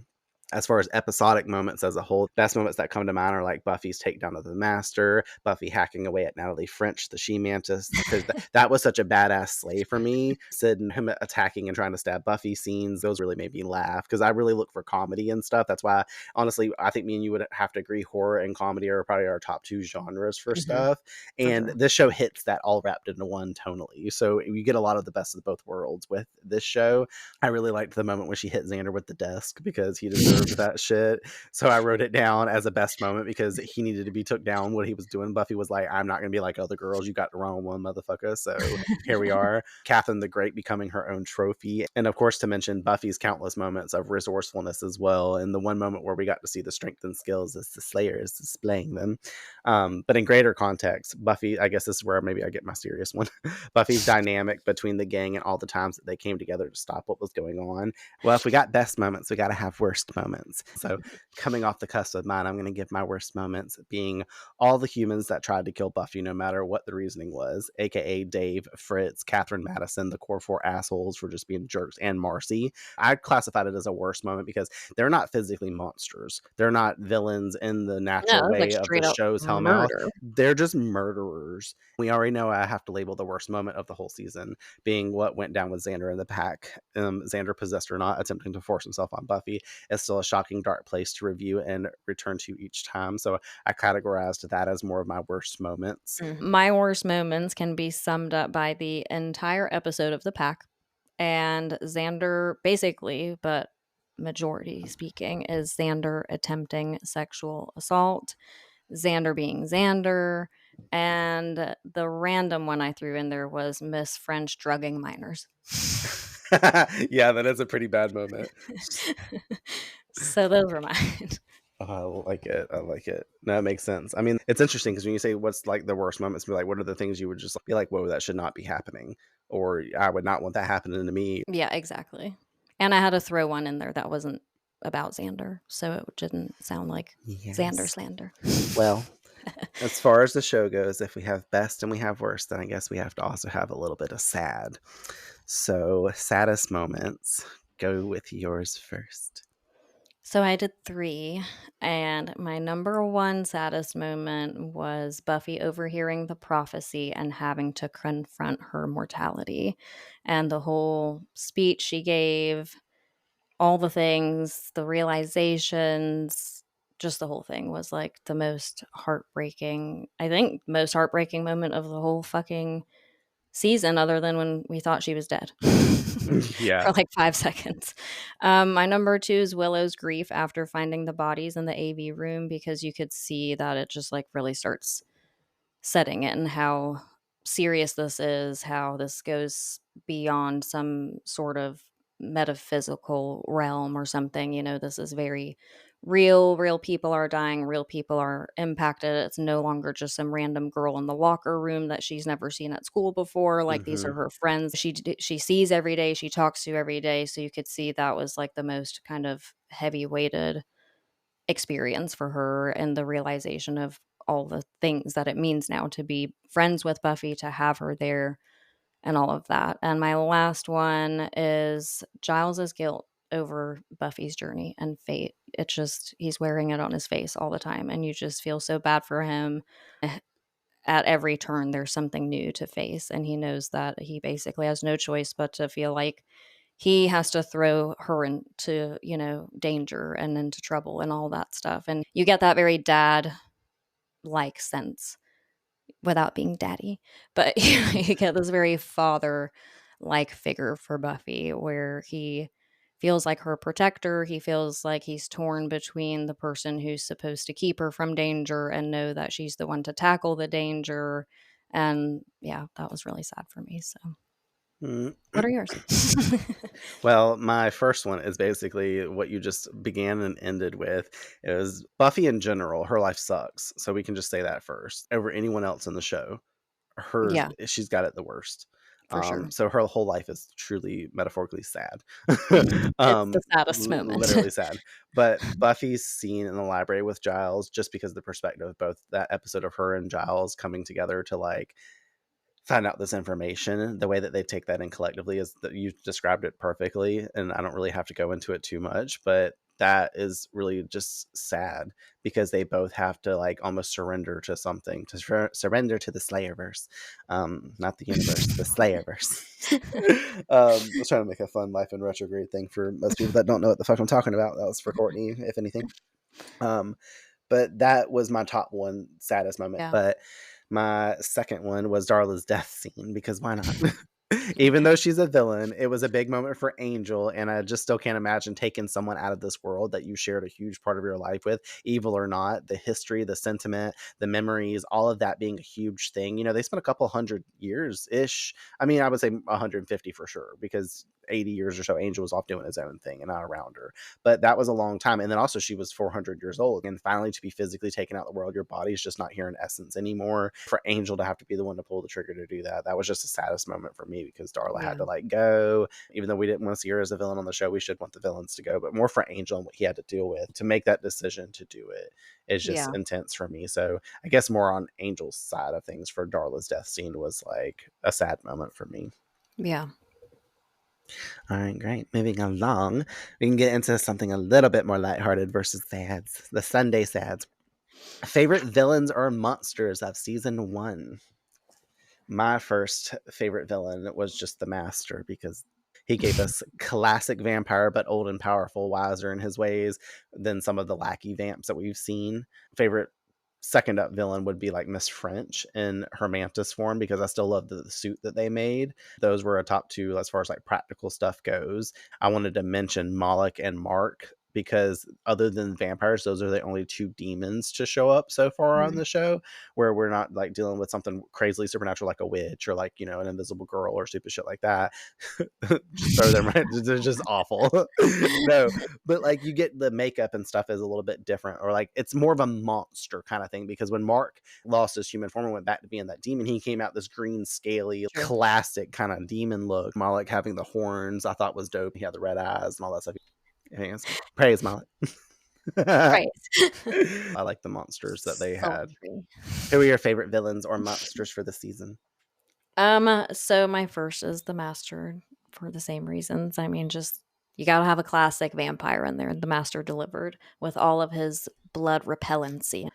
As far as episodic moments as a whole, best moments that come to mind are like Buffy's takedown of the Master, Buffy hacking away at Natalie French, the She-Mantis, because that was such a badass slay for me. Sid and him attacking and trying to stab Buffy scenes, those really made me laugh because I really look for comedy and stuff. That's why, honestly, I think me and you would have to agree horror and comedy are probably our top 2 genres for stuff. For And sure. this show hits that all wrapped into one tonally. So you get a lot of the best of both worlds with this show. I really liked the moment when she hit Xander with the desk because he deserved deserved that shit. So I wrote it down as a best moment because he needed to be took down what he was doing. Buffy was like, I'm not going to be like other girls. You got the wrong one, motherfucker. So here we are. Catherine the Great becoming her own trophy. And of course, to mention Buffy's countless moments of resourcefulness as well. And the one moment where we got to see the strength and skills as the Slayer is displaying them. But in greater context, Buffy, I guess this is where maybe I get my serious one. Buffy's dynamic between the gang and all the times that they came together to stop what was going on. Well, if we got best moments, we got to have worst moments. So coming off the cusp of mine, I'm going to give my worst moments being all the humans that tried to kill Buffy, no matter what the reasoning was, aka Dave, Fritz, Catherine Madison, the core four assholes for just being jerks, and Marcy. I classified it as a worst moment because they're not physically monsters. They're not villains in the No, natural it was like way of the straight up show's Hellmouth. murder. They're just murderers. We already know I have to label the worst moment of the whole season being what went down with Xander in the pack. Xander, possessed or not, attempting to force himself on Buffy is still a shocking, dark place to review and return to each time. So I categorized that as more of my worst moments. My worst moments can be summed up by the entire episode of the pack. And Xander, basically, but majority speaking, is Xander attempting sexual assault, Xander being Xander, and the random one I threw in there was Miss French drugging minors. Yeah, that is a pretty bad moment. So those were mine. Oh, I like it. I like it. No, that makes sense. I mean, it's interesting because when you say what's like the worst moments, be like, what are the things you would just be like, whoa, that should not be happening, or I would not want that happening to me. Yeah, exactly. And I had to throw one in there that wasn't about Xander, so it didn't sound like Xander slander. Well, as far as the show goes, if we have best and we have worst, then I guess we have to also have a little bit of sad. So, saddest moments. Go with yours first. So I did 3, and my number 1 saddest moment was Buffy overhearing the prophecy and having to confront her mortality. And the whole speech she gave, all the things, the realizations, just the whole thing was like the most heartbreaking, I think, most heartbreaking moment of the whole fucking season, other than when we thought she was dead Yeah. for like 5 seconds. My number 2 is Willow's grief after finding the bodies in the AV room, because you could see that it just like really starts setting in how serious this is, how this goes beyond some sort of metaphysical realm or something. You know, this is very real people are dying, real people are impacted. It's no longer just some random girl in the locker room that she's never seen at school before. Like, these are her friends she sees every day, she talks to every day. So you could see that was like the most kind of heavy weighted experience for her, and the realization of all the things that it means now to be friends with Buffy, to have her there, and all of that. And my last one is Giles's guilt over Buffy's journey and fate. It's just, he's wearing it on his face all the time, and you just feel so bad for him. At every turn, there's something new to face, and he knows that he basically has no choice but to feel like he has to throw her into, you know, danger and into trouble and all that stuff. And you get that very dad like sense without being daddy, but you get this very father like figure for Buffy, where he feels like her protector. He feels like he's torn between the person who's supposed to keep her from danger and know that she's the one to tackle the danger. And yeah, that was really sad for me. So what are yours? Well, my first one is basically what you just began and ended with. It was Buffy in general. Her life sucks. So we can just say that first. Over anyone else in the show, hers, Yeah, she's got it the worst. for sure. So her whole life is truly metaphorically sad. It's the saddest moment. Literally sad. But Buffy's scene in the library with Giles, just because the perspective of both that episode of her and Giles coming together to like find out this information, the way that they take that in collectively is that you described it perfectly, and I don't really have to go into it too much, but that is really just sad because they both have to like almost surrender to something, to surrender to the Slayerverse, not the universe, the Slayerverse. I was trying to make a fun life in retrograde thing for most people that don't know what the fuck I'm talking about. That was for Courtney, if anything. But that was my top one saddest moment. Yeah. But my second one was Darla's death scene, because why not? Even though she's a villain, it was a big moment for Angel, and I just still can't imagine taking someone out of this world that you shared a huge part of your life with, evil or not. The history, the sentiment, the memories, all of that being a huge thing. They spent a couple hundred years ish. I mean, I would say 150 for sure, because 80 years or so, Angel was off doing his own thing and not around her. But that was a long time. And then also, she was 400 years old. And finally, to be physically taken out of the world, your body's just not here in essence anymore. For Angel to have to be the one to pull the trigger to do that, that was just the saddest moment for me, because Darla had Yeah. to go. Even though we didn't want to see her as a villain on the show, we should want the villains to go. But more for Angel and what he had to deal with to make that decision to do it is just Yeah. intense for me. So I guess more on Angel's side of things for Darla's death scene was like a sad moment for me. Yeah. All right, great. Moving along, we can get into something a little bit more lighthearted versus sads, the Sunday sads. Favorite villains or monsters of season 1? My first favorite villain was just the Master, because he gave us classic vampire, but old and powerful, wiser in his ways than some of the lackey vamps that we've seen. Favorite second up villain would be like Miss French in her mantis form, because I still love the suit that they made. Those were a top two as far as like practical stuff goes. I wanted to mention Moloch and Mark, because other than vampires, those are the only two demons to show up so far on Mm. the show, where we're not like dealing with something crazily supernatural like a witch or like, an invisible girl or stupid shit like that. Just throw them right. They're just awful. No, but like you get the makeup and stuff is a little bit different, or like it's more of a monster kind of thing, because when Mark lost his human form and went back to being that demon, he came out this green, scaly, True. classic kind of demon look. Moloch having the horns, I thought was dope. He had the red eyes and all that stuff. Praise Moloch. I Right. like the monsters that they had. Sultry. Who are your favorite villains or monsters for the season? So my first is the Master for the same reasons. I mean, just you gotta have a classic vampire in there. The Master delivered with all of his blood repellency.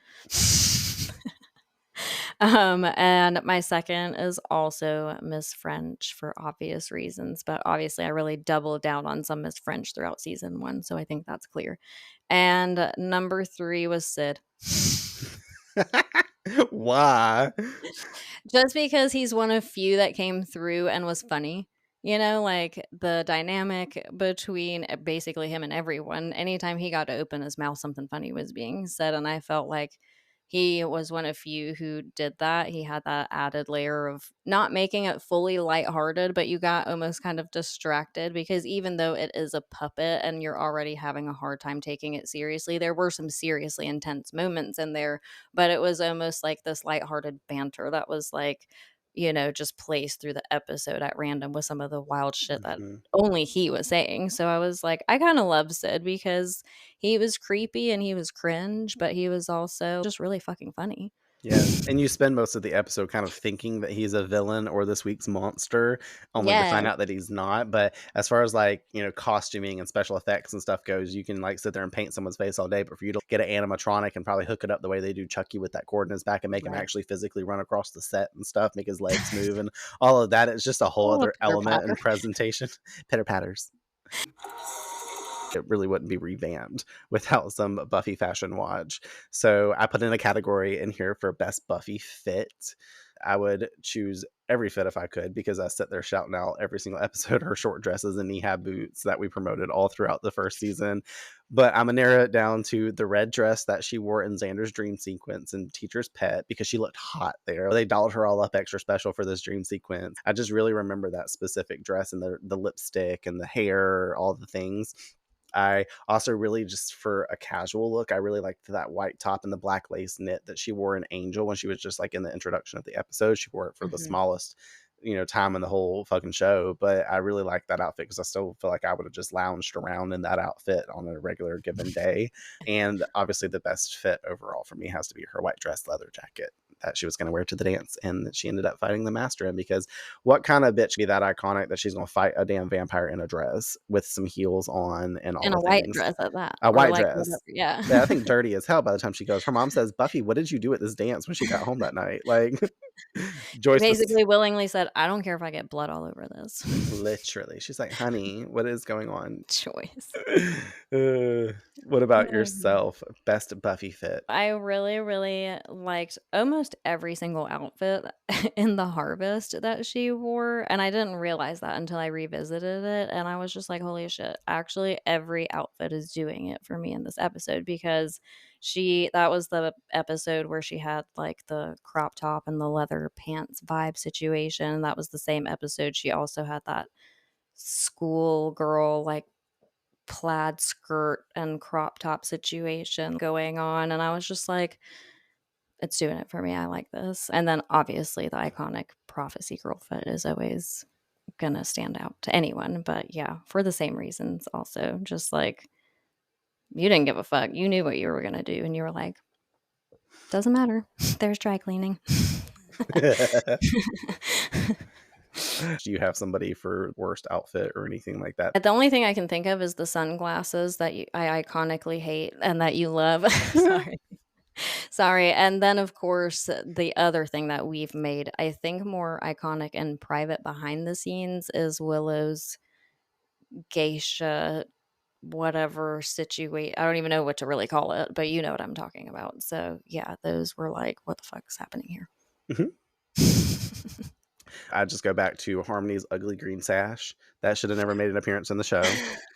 And my second is also Miss French for obvious reasons, but obviously I really doubled down on some Miss French throughout season 1, so I think that's clear. And number 3 was Sid. Why? Just because he's one of few that came through and was funny. Like the dynamic between basically him and everyone. Anytime he got to open his mouth, something funny was being said. And I felt like he was one of few who did that. He had that added layer of not making it fully lighthearted, but you got almost kind of distracted, because even though it is a puppet and you're already having a hard time taking it seriously, there were some seriously intense moments in there, but it was almost like this lighthearted banter that was like, just placed through the episode at random with some of the wild shit that Mhm. only he was saying. So I was like, I kind of love Sid because he was creepy and he was cringe, but he was also just really fucking funny. Yes, and you spend most of the episode kind of thinking that he's a villain or this week's monster, only to find Yes. out that he's not. But as far as like, costuming and special effects and stuff goes, you can like sit there and paint someone's face all day, but for you to get an animatronic and probably hook it up the way they do Chucky with that cord in his back and make him Right. actually physically run across the set and stuff, make his legs move and all of that, it's just a whole Oh, other pitter element patter. and presentation. Pitter patters. It really wouldn't be revamped without some Buffy fashion watch. So I put in a category in here for best Buffy fit. I would choose every fit if I could, because I sit there shouting out every single episode her short dresses and knee-high boots that we promoted all throughout the first season. But I'm gonna narrow it down to the red dress that she wore in Xander's dream sequence and Teacher's Pet, because she looked hot there. They dolled her all up extra special for this dream sequence. I just really remember that specific dress and the lipstick and the hair, all the things. I also really, just for a casual look, I really liked that white top and the black lace knit that she wore in Angel when she was just like in the introduction of the episode. She wore it for the Mhm. smallest, time in the whole fucking show. But I really like that outfit, because I still feel like I would have just lounged around in that outfit on a regular given day. And obviously, the best fit overall for me has to be her white dress leather jacket that she was going to wear to the dance and that she ended up fighting the master in, because what kind of bitch be that iconic that she's going to fight a damn vampire in a dress with some heels on and all In the a white things? dress at that, A or white like whatever, dress. yeah. Yeah, I think dirty as hell by the time she goes. Her mom says, Buffy, what did you do at this dance when she got home that night? Like, She Joyce was basically willingly said, "I don't care if I get blood all over this." literally, she's like, honey, what is going on? Choice. Uh, What about Mhm. yourself? Best Buffy fit? I really, really liked almost every single outfit in the harvest that she wore, and I didn't realize that until I revisited it, and I was just like, "Holy shit, actually every outfit is doing it for me in this episode," because she that was the episode where she had, like, the crop top and the leather pants vibe situation. That was the same episode she also had that schoolgirl, like, plaid skirt and crop top situation going on, and I was just like, "It's doing it for me, I like this." And then, obviously, the iconic prophecy girl fit is always gonna stand out to anyone, but yeah, for the same reasons also, just like, you didn't give a fuck, you knew what you were gonna do, and you were like, "Doesn't matter, there's dry cleaning." Do you have somebody for worst outfit or anything like that? The only thing I can think of is the sunglasses that I iconically hate and that you love. Sorry. Sorry, and then, of course, the other thing that we've made, I think, more iconic and private behind the scenes is Willow's geisha whatever situate I don't even know what to really call it, but you know what I'm talking about. So, yeah, those were like, "What the fuck is happening here?" Mhm. I just go back to Harmony's ugly green sash. That should have never made an appearance in the show.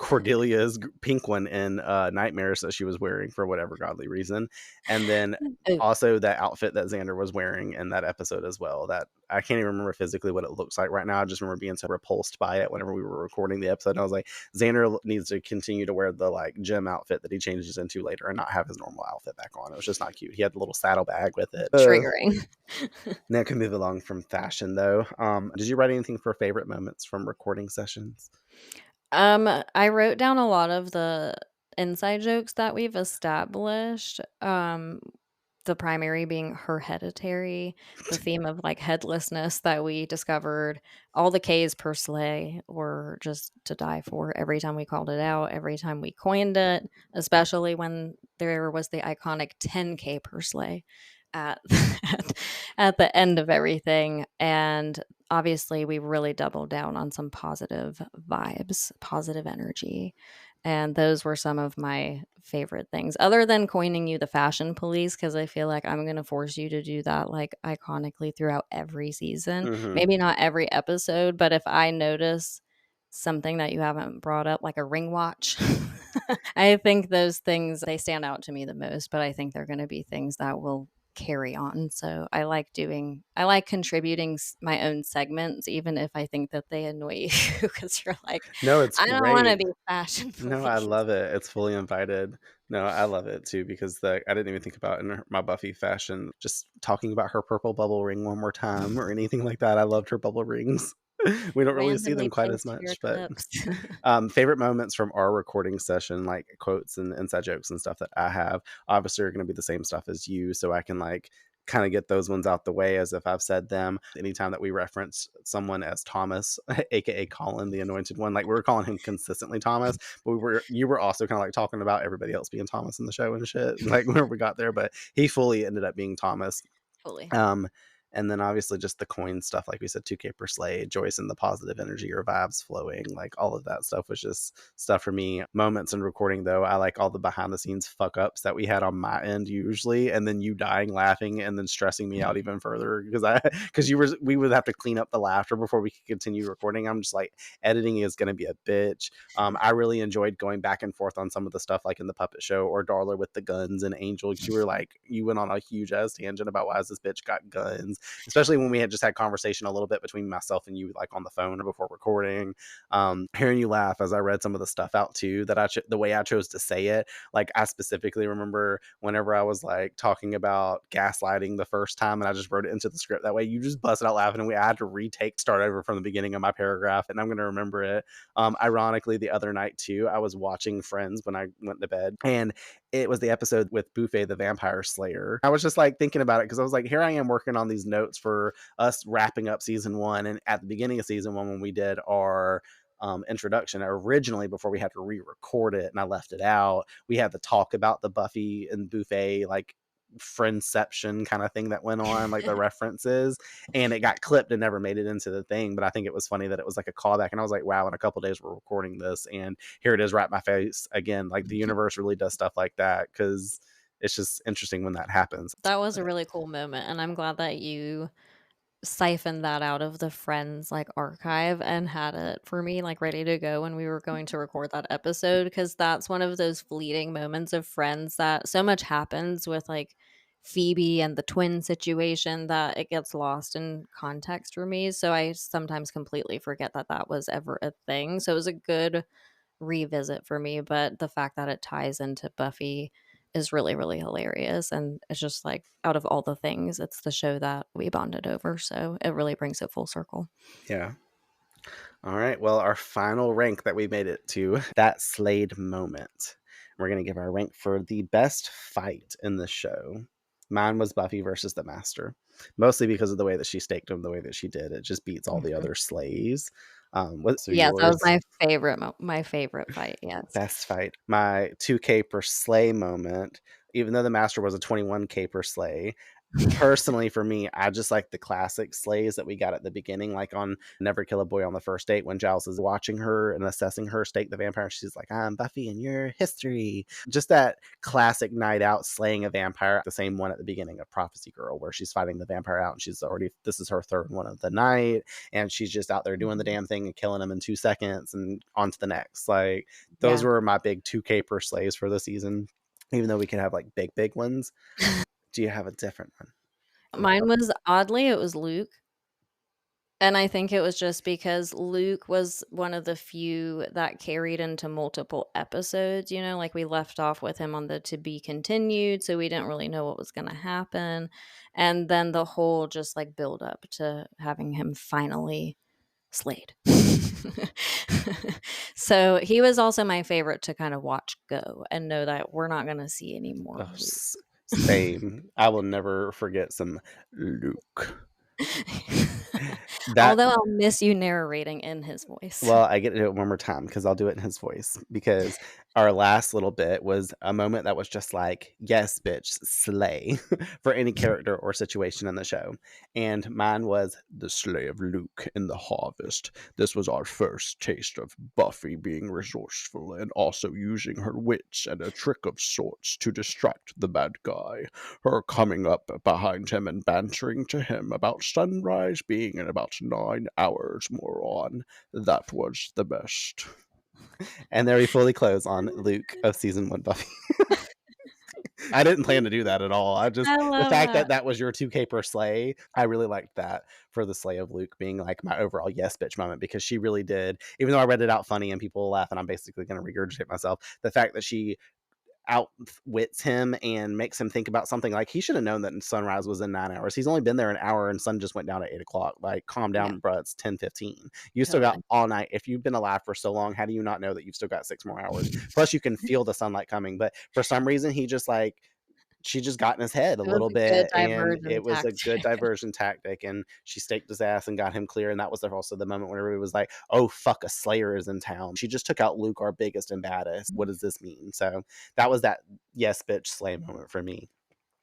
Cordelia's pink one in Nightmares that she was wearing for whatever godly reason. And then Oh, also that outfit that Xander was wearing in that episode as well. That I can't even remember physically what it looks like right now. I just remember being so repulsed by it whenever we were recording the episode. And I was like, Xander needs to continue to wear the like gym outfit that he changes into later and not have his normal outfit back on. It was just not cute. He had the little saddle bag with it. triggering. Now can move along from fashion though. Did you write anything for favorite moments from recording sessions? I wrote down a lot of the inside jokes that we've established, the primary being hereditary, the theme of, like, headlessness that we discovered, all the K's per sleigh were just to die for every time we called it out, every time we coined it, especially when there was the iconic 10K per sleigh at at the end of everything, and obviously, we really doubled down on some positive vibes, positive energy, and those were some of my favorite things, other than coining you the fashion police, because I feel like I'm gonna force you to do that, like, iconically throughout every season. Mm-hmm. Maybe not every episode, but if I notice something that you haven't brought up, like a ring watch, I think those things, they stand out to me the most, but I think they're gonna be things that will carry on. So I like contributing my own segments, even if I think that they annoy you because you're like, No, it's I don't want to great. be fashion No, I police. love it. It's fully invited. No, I love it too because I didn't even think about in my Buffy fashion. Just talking about her purple bubble ring one more time or anything like that. I loved her bubble rings. We don't really see them Randomly quite as placed much, but fingertips. favorite moments from our recording session, like quotes and inside jokes and stuff that I have, obviously are going to be the same stuff as you, so I can like kind of get those ones out the way as if I've said them. Anytime that we reference someone as Thomas, aka Colin, the anointed one, like we were calling him consistently Thomas, but you were also kind of like talking about everybody else being Thomas in the show and shit, like whenever we got there, but he fully ended up being Thomas. Fully. Um, and then obviously just the coin stuff, like we said, 2K per sleigh, Joyce and the positive energy or vibes flowing, like all of that stuff was just stuff for me. Moments in recording though, I like all the behind the scenes fuck ups that we had on my end usually, and then you dying laughing and then stressing me out even further because we would have to clean up the laughter before we could continue recording. I'm just like, editing is gonna be a bitch. I really enjoyed going back and forth on some of the stuff like in the puppet show or Darla with the guns and Angel. You went on a huge ass tangent about why this bitch got guns, especially when we had just had conversation a little bit between myself and you, like on the phone or before recording. Hearing you laugh as I read some of the stuff out too, that the way I chose to say it, like I specifically remember whenever I was like talking about gaslighting the first time and I just wrote it into the script that way, you just busted out laughing and I had to start over from the beginning of my paragraph, and I'm going to remember it. Ironically, the other night too, I was watching Friends when I went to bed, and it was the episode with Buffy the Vampire Slayer. I was just like thinking about it because I was like, here I am working on these notes for us wrapping up season one. And at the beginning of season one, when we did our introduction originally before we had to re-record it and I left it out, we had the talk about the Buffy and Buffet like friendception kind of thing that went on, like the references, and it got clipped and never made it into the thing. But I think it was funny that it was like a callback, and I was like, wow, in a couple days we're recording this, and here it is right in my face again. Like the universe really does stuff like that, because it's just interesting when that happens. That was a really cool moment, and I'm glad that you siphoned that out of the Friends, like, archive and had it for me, like, ready to go when we were going to record that episode, because that's one of those fleeting moments of Friends that so much happens with, like, Phoebe and the twin situation that it gets lost in context for me, so I sometimes completely forget that that was ever a thing, so it was a good revisit for me, but the fact that it ties into Buffy is really, really hilarious, and it's just like, out of all the things, it's the show that we bonded over, so it really brings it full circle. Yeah. All right. Well, our final rank that we made it to, that Slade moment. We're going to give our rank for the best fight in the show. Mine was Buffy versus the Master, mostly because of the way that she staked him the way that she did. It just beats all the Mhm. other slaves. What's Yes, that was yours? my favorite fight, yes. Best fight. My 2K per slay moment, even though the Master was a 21K per slay, personally, for me, I just like the classic slays that we got at the beginning, like on Never Kill a Boy on the First Date, when Giles is watching her and assessing her stake the vampire. She's like, I'm Buffy and your history. Just that classic night out slaying a vampire. The same one at the beginning of Prophecy Girl, where she's fighting the vampire out and this is her third one of the night. And she's just out there doing the Mhm. damn thing and killing him in 2 seconds and on to the next. Like, those Yeah. were my big 2K per slays for the season, even though we can have like big ones. Do you have a different one? Mine was oddly, it was Luke. And I think it was just because Luke was one of the few that carried into multiple episodes, you know, like we left off with him on the to be continued, so we didn't really know what was gonna happen. And then the whole just like build up to having him finally slayed. So he was also my favorite to kind of watch go and know that we're not gonna see any more Oh, of Luke. same. I will never forget some Luke. That Although I'll miss you narrating in his voice. Well, I get to do it one more time because I'll do it in his voice. Because our last little bit was a moment that was just like, yes, bitch, slay for any character or situation in the show. And mine was the slay of Luke in the harvest. This was our first taste of Buffy being resourceful and also using her wits and a trick of sorts to distract the bad guy. Her coming up behind him and bantering to him about sunrise being in about 9 hours more on. That was the best. And there we fully close on Luke of season 1 Buffy. I didn't plan to do that at all. I The love fact that that. that was your 2K per slay, I really liked that for the slay of Luke being like my overall yes bitch moment, because she really did, even though I read it out funny and people laugh and I'm basically going to regurgitate myself, the fact that she outwits him and makes him think about something. Like, he should have known that sunrise was in 9 hours. He's only been there an hour and sun just went down at 8 o'clock. Like, calm Yeah, down, bruh. It's 10:15. You still got totally. all night. If you've been alive for so long, how do you not know that you've still got 6 more hours? Plus, you can feel the sunlight coming. But for some reason, he just like she just got in his head a It was little a good bit, and diversion it was a good tactic. diversion tactic, and she staked his ass and got him clear. And that was also the moment where everybody was like, oh fuck, a slayer is in town. She just took out Luke, our biggest and baddest. What does this mean? So that was that yes bitch slay moment for me.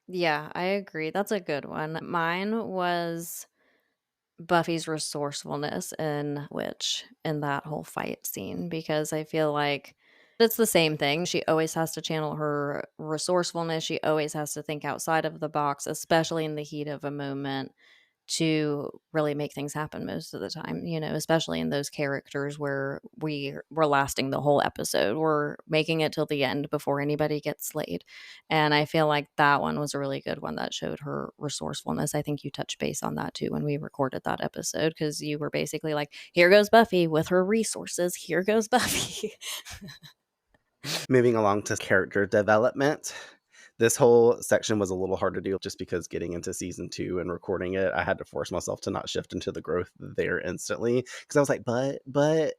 Yeah, I agree. That's a good one. Mine was Buffy's resourcefulness in that whole fight scene, because I feel like it's the same thing. She always has to channel her resourcefulness. She always has to think outside of the box, especially in the heat of a moment, to really make things happen most of the time, you know, especially in those characters where we're lasting the whole episode. We're making it till the end before anybody gets slayed. And I feel like that one was a really good one that showed her resourcefulness. I think you touched base on that too when we recorded that episode, because you were basically like, here goes Buffy with her resources. Here goes Buffy. Moving along to character development. This whole section was a little hard to do just because getting into season 2 and recording it, I had to force myself to not shift into the growth there instantly, because I was like, but,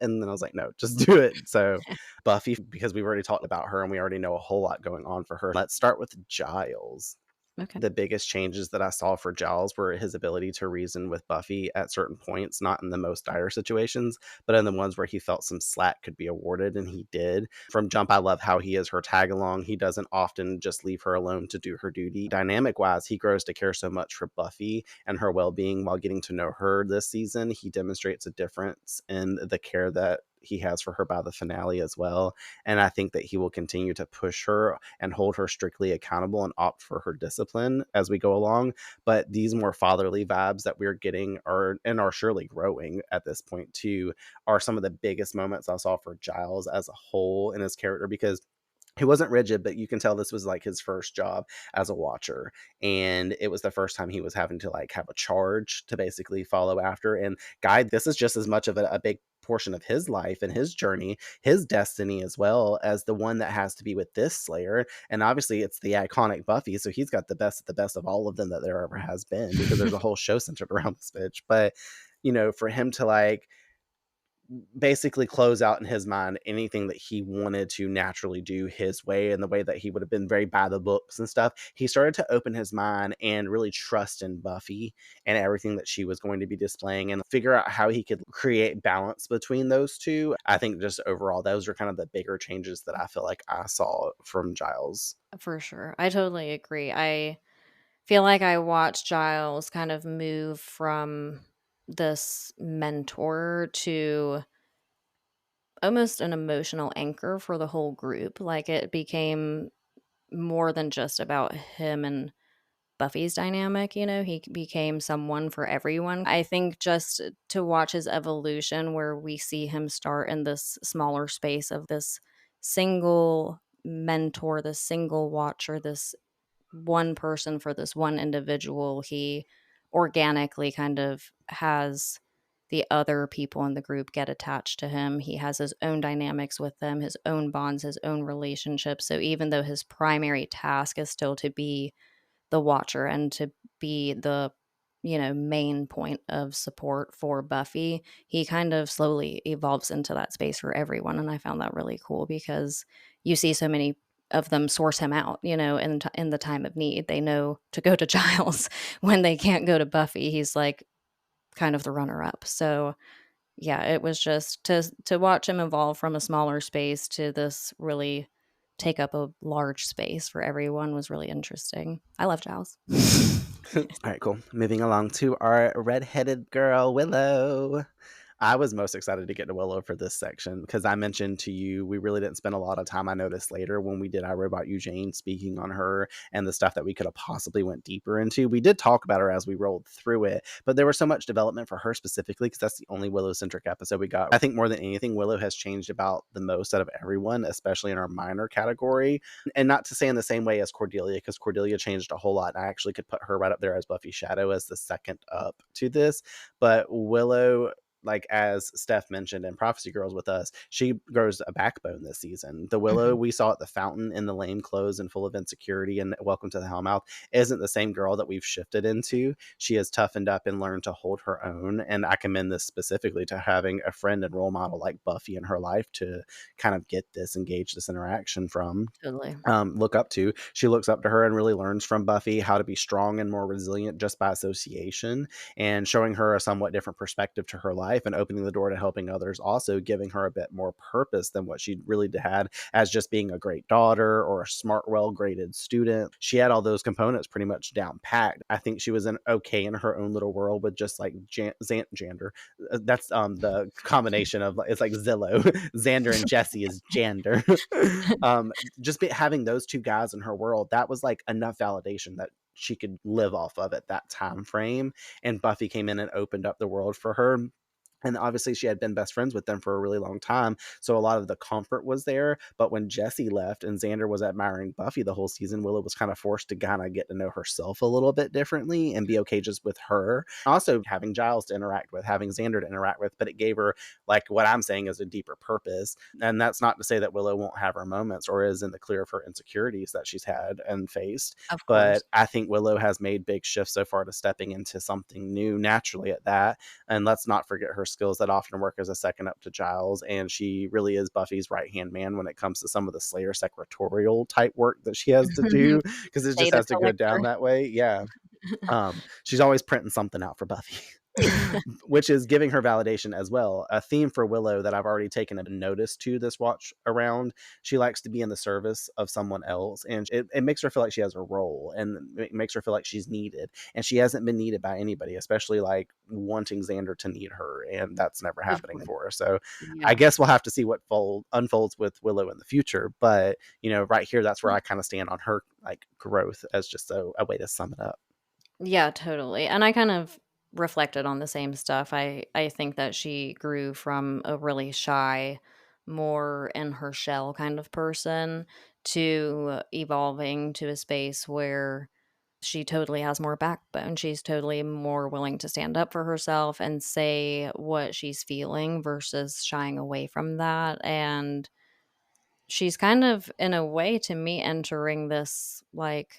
and then I was like, no, just do it. So, Buffy, because we've already talked about her and we already know a whole lot going on for her. Let's start with Giles. Okay. The biggest changes that I saw for Giles were his ability to reason with Buffy at certain points, not in the most dire situations, but in the ones where he felt some slack could be awarded, and he did. From jump, I love how he is her tag along. He doesn't often just leave her alone to do her duty. Dynamic wise, he grows to care so much for Buffy and her well being while getting to know her this season. He demonstrates a difference in the care that he has for her by the finale as well. And I think that he will continue to push her and hold her strictly accountable and opt for her discipline as we go along. But these more fatherly vibes that we're getting are surely growing at this point too, are some of the biggest moments I saw for Giles as a whole in his character, because he wasn't rigid, but you can tell this was like his first job as a watcher. And it was the first time he was having to like have a charge to basically follow after and guide. This is just as much of a big portion of his life and his journey, his destiny, as well as the one that has to be with this Slayer. And obviously it's the iconic Buffy. So he's got the best of all of them that there ever has been, because there's a whole show centered around this bitch. But, for him to like basically close out in his mind anything that he wanted to naturally do his way, and the way that he would have been very by the books and stuff, he started to open his mind and really trust in Buffy and everything that she was going to be displaying, and figure out how he could create balance between those two. I think just overall those are kind of the bigger changes that I feel like I saw from Giles. For sure. I totally agree. I feel like I watched Giles kind of move from this mentor to almost an emotional anchor for the whole group. Like it became more than just about him and Buffy's dynamic, he became someone for everyone. I think just to watch his evolution, where we see him start in this smaller space of this single mentor, this single watcher, this one person for this one individual, he organically kind of has the other people in the group get attached to him. He has his own dynamics with them, his own bonds, his own relationships. So even though his primary task is still to be the watcher and to be the main point of support for Buffy, he kind of slowly evolves into that space for everyone, and I found that really cool because you see so many of them source him out, in the time of need. They know to go to Giles when they can't go to Buffy. He's like kind of the runner up. So yeah, it was just to watch him evolve from a smaller space to this really take up a large space for everyone was really interesting. I love Giles. All right, cool. Moving along to our redheaded girl, Willow. I was most excited to get to Willow for this section because I mentioned to you we really didn't spend a lot of time. I noticed later when we did I Robot You Jane, speaking on her and the stuff that we could have possibly went deeper into. We did talk about her as we rolled through it, but there was so much development for her specifically because that's the only Willow-centric episode we got. I think more than anything, Willow has changed about the most out of everyone, especially in our minor category. And not to say in the same way as Cordelia, because Cordelia changed a whole lot. I actually could put her right up there as Buffy Shadow as the second up to this. But Willow, like as Steph mentioned in Prophecy Girls with us, she grows a backbone this season. The Willow Mhm. we saw at the fountain in the lame clothes and full of insecurity and Welcome to the Hellmouth isn't the same girl that we've shifted into. She has toughened up and learned to hold her own. And I commend this specifically to having a friend and role model like Buffy in her life to kind of get this, engage this interaction from. Totally. Look up to. She looks up to her and really learns from Buffy how to be strong and more resilient just by association, and showing her a somewhat different perspective to her life and opening the door to helping others, also giving her a bit more purpose than what she really had as just being a great daughter or a smart, well-graded student. She had all those components pretty much down packed. I think she was okay in her own little world with just like Jander. That's the combination of, it's like Zillow. Xander and Jesse is Jander. Having those two guys in her world, that was like enough validation that she could live off of at that time frame. And Buffy came in and opened up the world for her. And obviously she had been best friends with them for a really long time. So a lot of the comfort was there. But when Jesse left and Xander was admiring Buffy the whole season, Willow was kind of forced to kind of get to know herself a little bit differently and be okay just with her. Also having Giles to interact with, having Xander to interact with, but it gave her, like what I'm saying, is a deeper purpose. And that's not to say that Willow won't have her moments or is in the clear of her insecurities that she's had and faced. Of But course. I think Willow has made big shifts so far to stepping into something new naturally at that. And let's not forget her skills that often work as a second up to Giles, and she really is Buffy's right-hand man when it comes to some of the Slayer secretarial type work that she has to do, because it just Data has to go down collector. that way. Yeah. She's always printing something out for Buffy, which is giving her validation as well. A theme for Willow that I've already taken a notice to this watch around. She likes to be in the service of someone else, and it makes her feel like she has a role, and it makes her feel like she's needed. And she hasn't been needed by anybody, especially like wanting Xander to need her, and that's never Of happening course. for her. So I Yeah. guess we'll have to see what unfolds with Willow in the future. But right here, that's where I kind of stand on her like growth as just a way to sum it up. Yeah, totally. And I kind of reflected on the same stuff. I think that she grew from a really shy, more in her shell kind of person to evolving to a space where she totally has more backbone. She's totally more willing to stand up for herself and say what she's feeling versus shying away from that. And she's kind of, in a way, to me, entering this like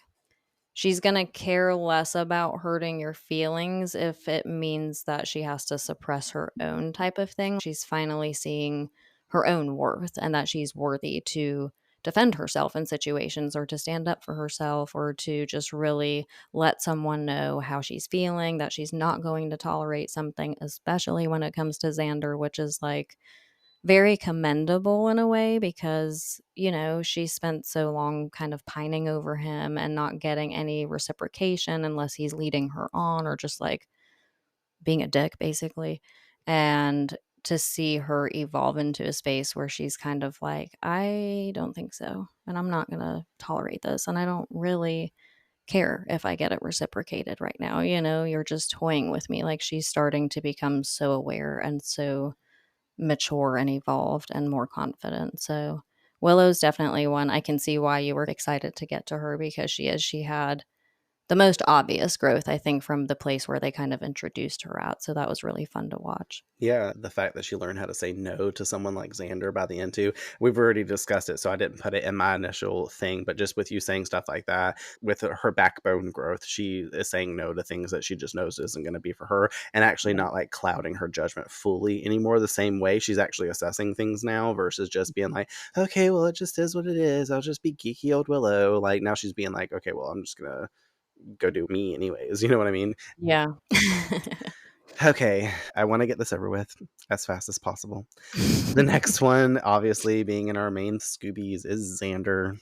she's gonna care less about hurting your feelings if it means that she has to suppress her own type of thing. She's finally seeing her own worth and that she's worthy to defend herself in situations or to stand up for herself or to just really let someone know how she's feeling, that she's not going to tolerate something, especially when it comes to Xander, which is like very commendable in a way because, she spent so long kind of pining over him and not getting any reciprocation unless he's leading her on or just like being a dick, basically. And to see her evolve into a space where she's kind of like, I don't think so. And I'm not going to tolerate this. And I don't really care if I get it reciprocated right now. You're just toying with me. Like she's starting to become so aware and so mature and evolved and more confident. So Willow's definitely one. I can see why you were excited to get to her because she had the most obvious growth, I think, from the place where they kind of introduced her at. So that was really fun to watch. Yeah, the fact that she learned how to say no to someone like Xander by the end too. We've already discussed it, so I didn't put it in my initial thing, but just with you saying stuff like that, with her backbone growth, she is saying no to things that she just knows isn't going to be for her, and actually Yeah. not like clouding her judgment fully anymore the same way. She's actually assessing things now versus just being like, okay, well, it just is what it is. I'll just be geeky old Willow. Like now she's being like, okay, well, I'm just going to go do me anyways. You know what I mean? Yeah. Okay, I want to get this over with as fast as possible. The next one, obviously, being in our main Scoobies, is Xander.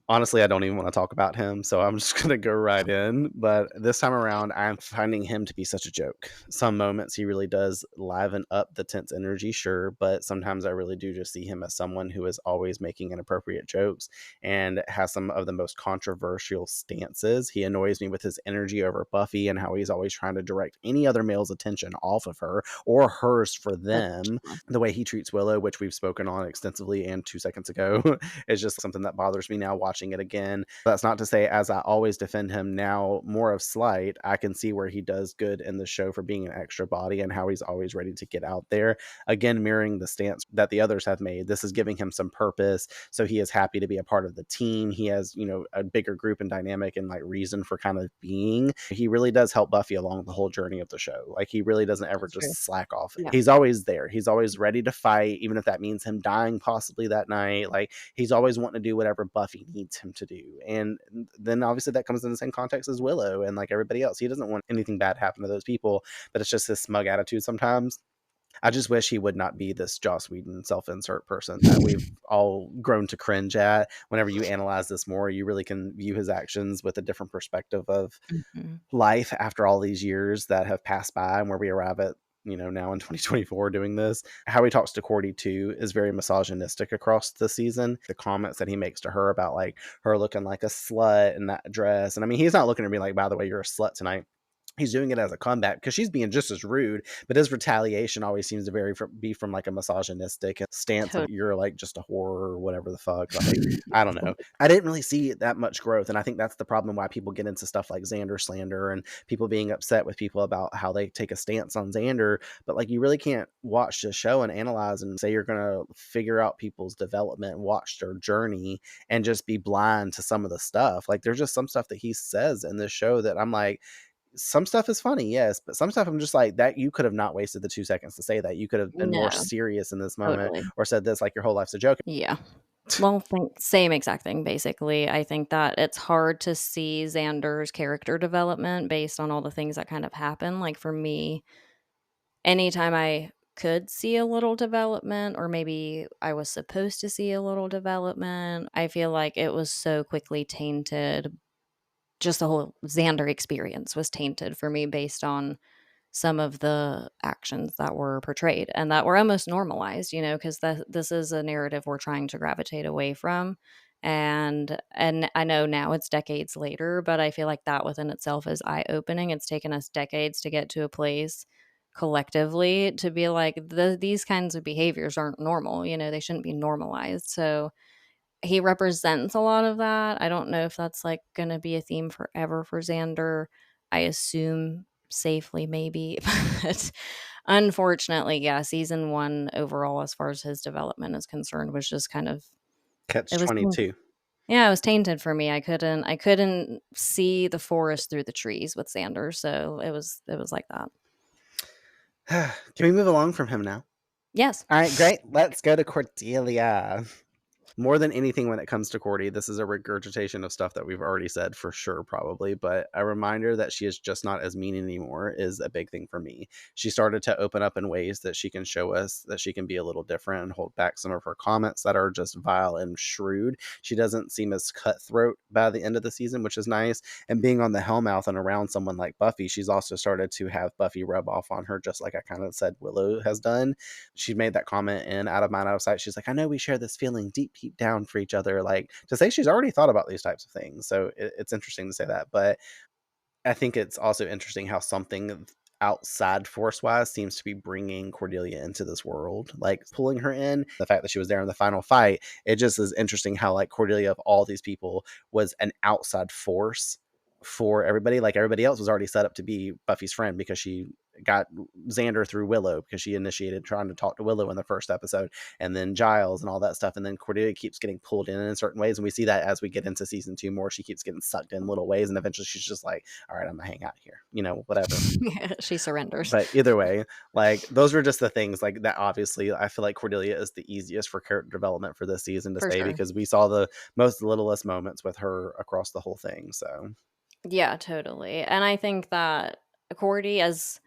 Honestly, I don't even want to talk about him, so I'm just going to go right in. But this time around, I'm finding him to be such a joke. Some moments he really does liven up the tense energy, sure, but sometimes I really do just see him as someone who is always making inappropriate jokes and has some of the most controversial stances. He annoys me with his energy over Buffy and how he's always trying to direct any other male's attention off of her or hers for That's them. true. The way he treats Willow, which we've spoken on extensively and 2 seconds ago, is just something that bothers me now watching it again. That's not to say, as I always defend him now more of slight, I can see where he does good in the show for being an extra body and how he's always ready to get out there. Again, mirroring the stance that the others have made. This is giving him some purpose. So he is happy to be a part of the team. He has, a bigger group and dynamic and like reason for kind of being. He really does help Buffy along the whole journey of the show. Like he really doesn't ever That's true. just slack off. Yeah. He's always there. He's always ready to fight, even if that means him dying possibly that night. Like he's always wanting to do whatever Buffy needs him to do. And then obviously that comes in the same context as Willow and like everybody else. He doesn't want anything bad to happen to those people, but it's just his smug attitude sometimes. I just wish he would not be this Joss Whedon self-insert person that we've all grown to cringe at. Whenever you analyze this more, you really can view his actions with a different perspective of Mhm. life after all these years that have passed by and where we arrive at, now in 2024 doing this. How he talks to Cordy too is very misogynistic across the season. The comments that he makes to her about like her looking like a slut in that dress. And I mean, he's not looking at me like, by the way, you're a slut tonight. He's doing it as a comeback because she's being just as rude, but his retaliation always seems to be from like a misogynistic stance of Tot you're like just a whore or whatever the fuck. Like, I don't know. I didn't really see that much growth. And I think that's the problem why people get into stuff like Xander slander and people being upset with people about how they take a stance on Xander. But like, you really can't watch the show and analyze and say you're going to figure out people's development and watch their journey and just be blind to some of the stuff. Like, there's just some stuff that he says in this show that I'm like, some stuff is funny, yes, but some stuff I'm just like, that you could have not wasted the 2 seconds to say that. You could have been more No, serious in this moment totally. or said this like your whole life's a joke. Yeah. Well, think same exact thing, basically. I think that it's hard to see Xander's character development based on all the things that kind of happen. Like, for me, anytime I could see a little development, or maybe I was supposed to see a little development, I feel like it was so quickly tainted. Just the whole Xander experience was tainted for me based on some of the actions that were portrayed and that were almost normalized, because this is a narrative we're trying to gravitate away from. And I know now it's decades later, but I feel like that within itself is eye-opening. It's taken us decades to get to a place collectively to be like, these kinds of behaviors aren't normal, they shouldn't be normalized. So he represents a lot of that. I don't know if that's like going to be a theme forever for Xander. I assume safely, maybe. But unfortunately, yeah, season one overall, as far as his development is concerned, was just kind of, Catch it was, 22. yeah, it was tainted for me. I couldn't see the forest through the trees with Xander, so it was like that. Can we move along from him now? Yes. All right, great. Let's go to Cordelia. More than anything when it comes to Cordy, this is a regurgitation of stuff that we've already said for sure, probably, but a reminder that she is just not as mean anymore is a big thing for me. She started to open up in ways that she can show us that she can be a little different and hold back some of her comments that are just vile and shrewd. She doesn't seem as cutthroat by the end of the season, which is nice. And being on the Hellmouth and around someone like Buffy, she's also started to have Buffy rub off on her, just like I kind of said Willow has done. She made that comment in Out of Mind, Out of Sight. She's like, I know we share this feeling deep down for each other. Like, to say she's already thought about these types of things. So it's interesting to say that. But I think it's also interesting how something outside force wise seems to be bringing Cordelia into this world, like pulling her in. The fact that she was there in the final fight, it just is interesting how like Cordelia of all these people was an outside force for everybody. Like everybody else was already set up to be Buffy's friend because she got Xander through Willow, because she initiated trying to talk to Willow in the first episode, and then Giles and all that stuff. And then Cordelia keeps getting pulled in certain ways. And we see that as we get into season 2 more, she keeps getting sucked in little ways. And eventually she's just like, all right, I'm gonna hang out here, whatever. She surrenders. But either way, like those were just the things like that. Obviously, I feel like Cordelia is the easiest for character development for this season to For say, sure. because we saw the most littlest moments with her across the whole thing. So Yeah, totally. And I think that Cordy, as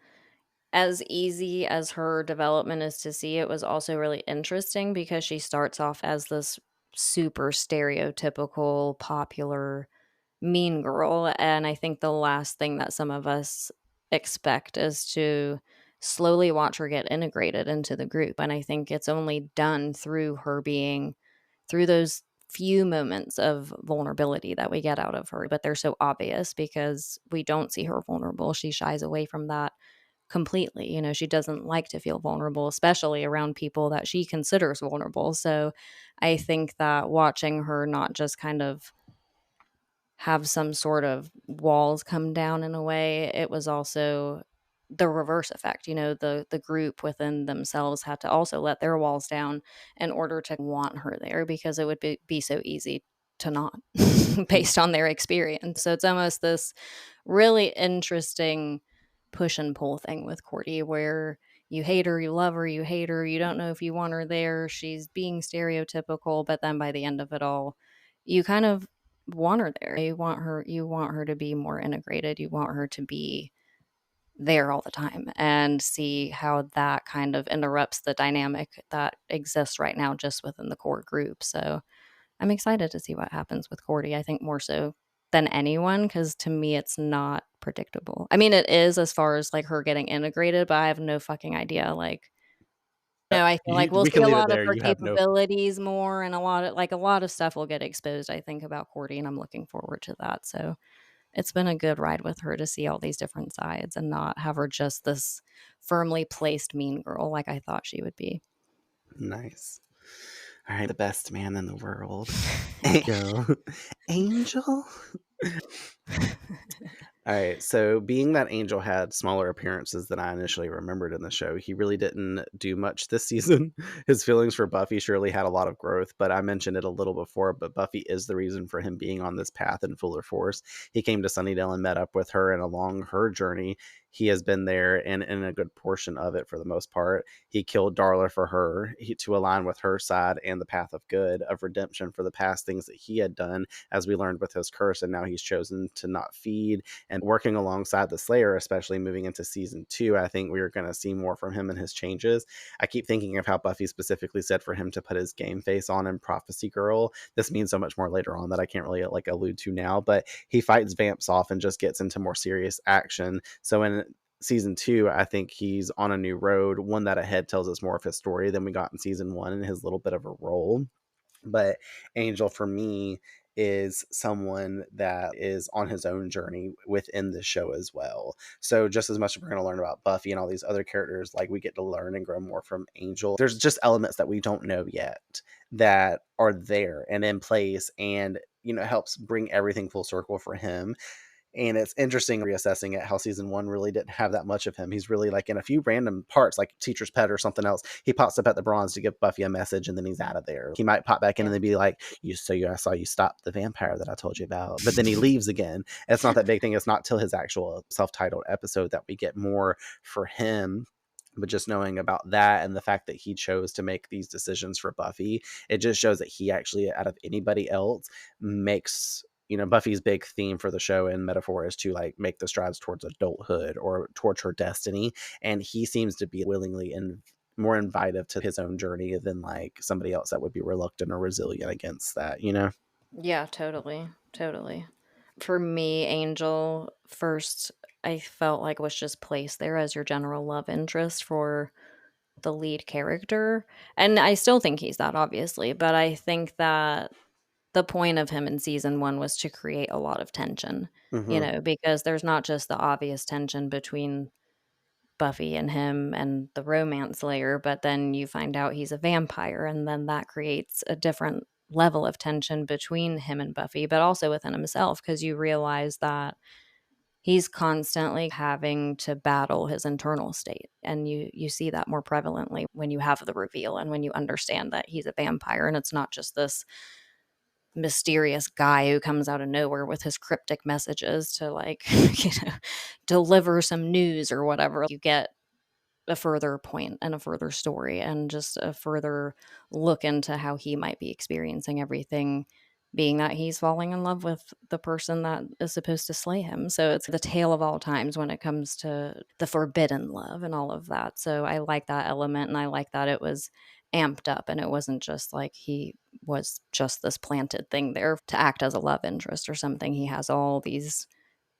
easy as her development is to see, it was also really interesting because she starts off as this super stereotypical, popular, mean girl. And I think the last thing that some of us expect is to slowly watch her get integrated into the group. And I think it's only done through her being, through those few moments of vulnerability that we get out of her. But they're so obvious because we don't see her vulnerable. She shies away from that completely. She doesn't like to feel vulnerable, especially around people that she considers vulnerable. So I think that watching her not just kind of have some sort of walls come down in a way, it was also the reverse effect. The group within themselves had to also let their walls down in order to want her there, because it would be so easy to not based on their experience. So it's almost this really interesting push and pull thing with Cordy, where you hate her, you love her, you hate her, you don't know if you want her there. She's being stereotypical, but then by the end of it all, you kind of want her there. You want her to be more integrated. You want her to be there all the time and see how that kind of interrupts the dynamic that exists right now just within the core group. So I'm excited to see what happens with Cordy. I think more so than anyone, because to me it's not predictable. I mean, it is as far as like her getting integrated, but I have no fucking idea. Like, I feel like we'll we see can a leave it lot of there. her You have no. capabilities more, and a lot of stuff will get exposed, I think, about Cordy, and I'm looking forward to that. So it's been a good ride with her to see all these different sides and not have her just this firmly placed mean girl like I thought she would be. Nice. All right, the best man in the world. Angel. Angel? Alright, so being that Angel had smaller appearances than I initially remembered in the show, he really didn't do much this season. His feelings for Buffy surely had a lot of growth, but I mentioned it a little before, but Buffy is the reason for him being on this path in fuller force. He came to Sunnydale and met up with her, and along her journey, he has been there and in a good portion of it for the most part. He killed Darla for her to align with her side and the path of good, of redemption for the past things that he had done, as we learned with his curse, and now he's chosen to not feed and working alongside the Slayer, especially moving into season 2. I think we are going to see more from him and his changes. I keep thinking of how Buffy specifically said for him to put his game face on in Prophecy Girl. This means so much more later on that I can't really like allude to now, but he fights Vamps off and just gets into more serious action. So in season 2, I think he's on a new road, one that ahead tells us more of his story than we got in season 1 and his little bit of a role. But Angel, for me, is someone that is on his own journey within the show as well. So just as much as we're going to learn about Buffy and all these other characters, like we get to learn and grow more from Angel. There's just elements that we don't know yet that are there and in place, and helps bring everything full circle for him. And it's interesting reassessing it how season 1 really didn't have that much of him. He's really like in a few random parts, like Teacher's Pet or something else. He pops up at the Bronze to give Buffy a message, and then he's out of there. He might pop back in Yeah. and then be like, I saw you stop the vampire that I told you about. But then he leaves again. It's not that big thing. It's not till his actual self-titled episode that we get more for him. But just knowing about that and the fact that he chose to make these decisions for Buffy, it just shows that he actually, out of anybody else, makes Buffy's big theme for the show and metaphor is to like make the strides towards adulthood or towards her destiny. And he seems to be willingly and more invitive to his own journey than like somebody else that would be reluctant or resilient against that. Yeah, totally. Totally. For me, Angel first, I felt like was just placed there as your general love interest for the lead character. And I still think he's that, obviously, but I think that the point of him in season 1 was to create a lot of tension, Mm-hmm. because there's not just the obvious tension between Buffy and him and the romance layer, but then you find out he's a vampire, and then that creates a different level of tension between him and Buffy, but also within himself, because you realize that he's constantly having to battle his internal state. And you see that more prevalently when you have the reveal and when you understand that he's a vampire, and it's not just this mysterious guy who comes out of nowhere with his cryptic messages to like deliver some news or whatever. You get a further point and a further story and just a further look into how he might be experiencing everything, being that he's falling in love with the person that is supposed to slay him. So it's the tale of all times when it comes to the forbidden love and all of that. So I like that element, and I like that it was amped up and it wasn't just like he was just this planted thing there to act as a love interest or something. He has all these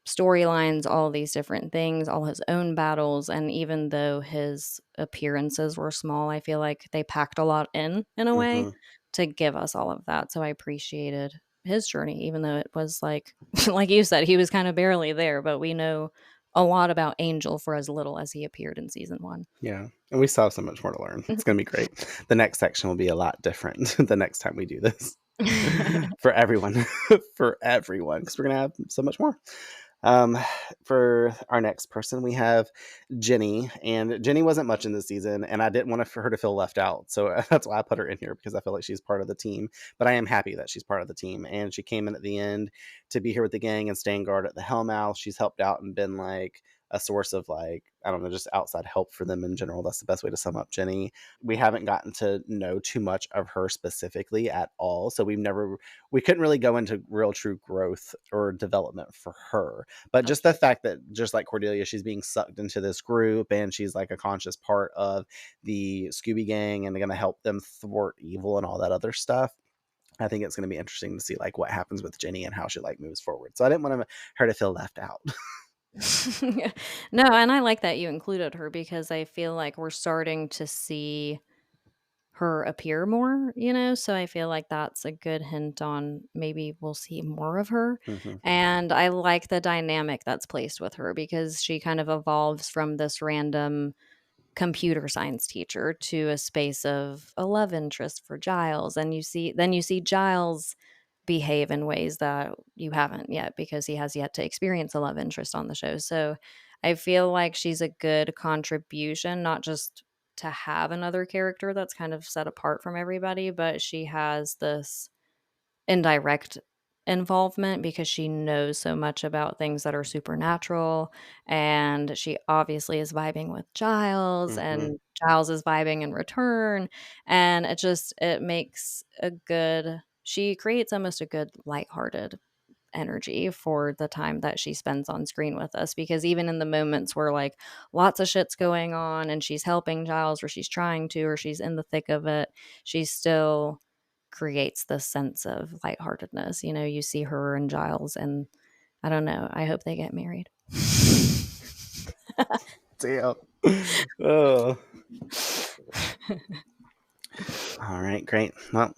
storylines, all these different things, all his own battles. And even though his appearances were small, I feel like they packed a lot in a way Mm-hmm. to give us all of that. So I appreciated his journey, even though it was like, like you said, he was kind of barely there, but we know a lot about Angel for as little as he appeared in season 1. Yeah. And we still have so much more to learn. It's going to be great. The next section will be a lot different the next time we do this. For everyone. For everyone. Because we're going to have so much more. Um, for our next person, we have Jenny, and Jenny wasn't much in this season, and I didn't want for her to feel left out, so that's why I put her in here, because I feel like she's part of the team. But I am happy that she's part of the team, and she came in at the end to be here with the gang and staying guard at the Hellmouth. She's helped out and been like a source of like, I don't know, just outside help for them in general. That's the best way to sum up Jenny. We haven't gotten to know too much of her specifically at all, so we couldn't really go into real true growth or development for her. But just the fact that, just like Cordelia, she's being sucked into this group and she's like a conscious part of the Scooby Gang and going to help them thwart evil and all that other stuff. I think it's going to be interesting to see like what happens with Jenny and how she like moves forward. So I didn't want her to feel left out. No, and I like that you included her because I feel like we're starting to see her appear more, so I feel like that's a good hint on maybe we'll see more of her. Mm-hmm. And I like the dynamic that's placed with her because she kind of evolves from this random computer science teacher to a space of a love interest for Giles. And you see Giles behave in ways that you haven't yet, because he has yet to experience a love interest on the show. So I feel like she's a good contribution, not just to have another character that's kind of set apart from everybody, but she has this indirect involvement because she knows so much about things that are supernatural, and she obviously is vibing with Giles, Mhm. and Giles is vibing in return, and it makes a good, she creates almost a good lighthearted energy for the time that she spends on screen with us, because even in the moments where like lots of shit's going on and she's helping Giles, or she's trying to, or she's in the thick of it, she still creates this sense of lightheartedness. You know, you see her and Giles, and I don't know, I hope they get married. Damn. Oh. All right, great. Well,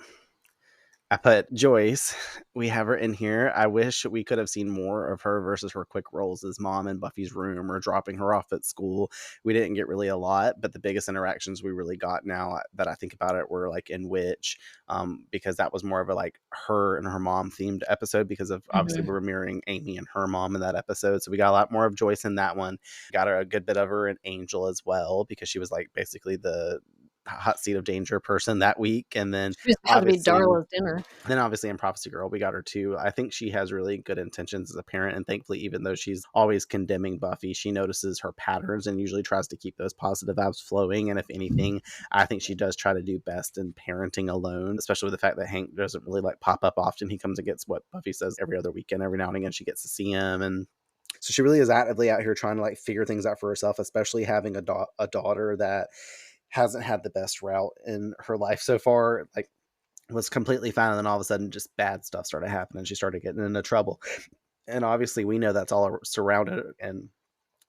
I put Joyce. We have her in here. I wish we could have seen more of her versus her quick roles as mom in Buffy's room or dropping her off at school. We didn't get really a lot, but the biggest interactions we really got, now that I think about it, were like in Witch, because that was more of a like her and her mom themed episode, because of obviously we Mhm. were mirroring Amy and her mom in that episode. So we got a lot more of Joyce in that one. Got her a good bit of her in Angel as well, because she was like basically the hot seat of danger person that week. And then She was about to be obviously Darla's dinner. in Prophecy Girl, we got her too. I think she has really good intentions as a parent, and thankfully, even though she's always condemning Buffy, she notices her patterns and usually tries to keep those positive vibes flowing. And if anything, I think she does try to do best in parenting alone, especially with the fact that Hank doesn't really like pop up often. He comes and gets what Buffy says every other weekend. Every now and again, she gets to see him, and so she really is actively out here trying to like figure things out for herself, especially having a daughter that hasn't had the best route in her life so far. Like, was completely fine, and then all of a sudden just bad stuff started happening. She started getting into trouble, and obviously we know that's all surrounded and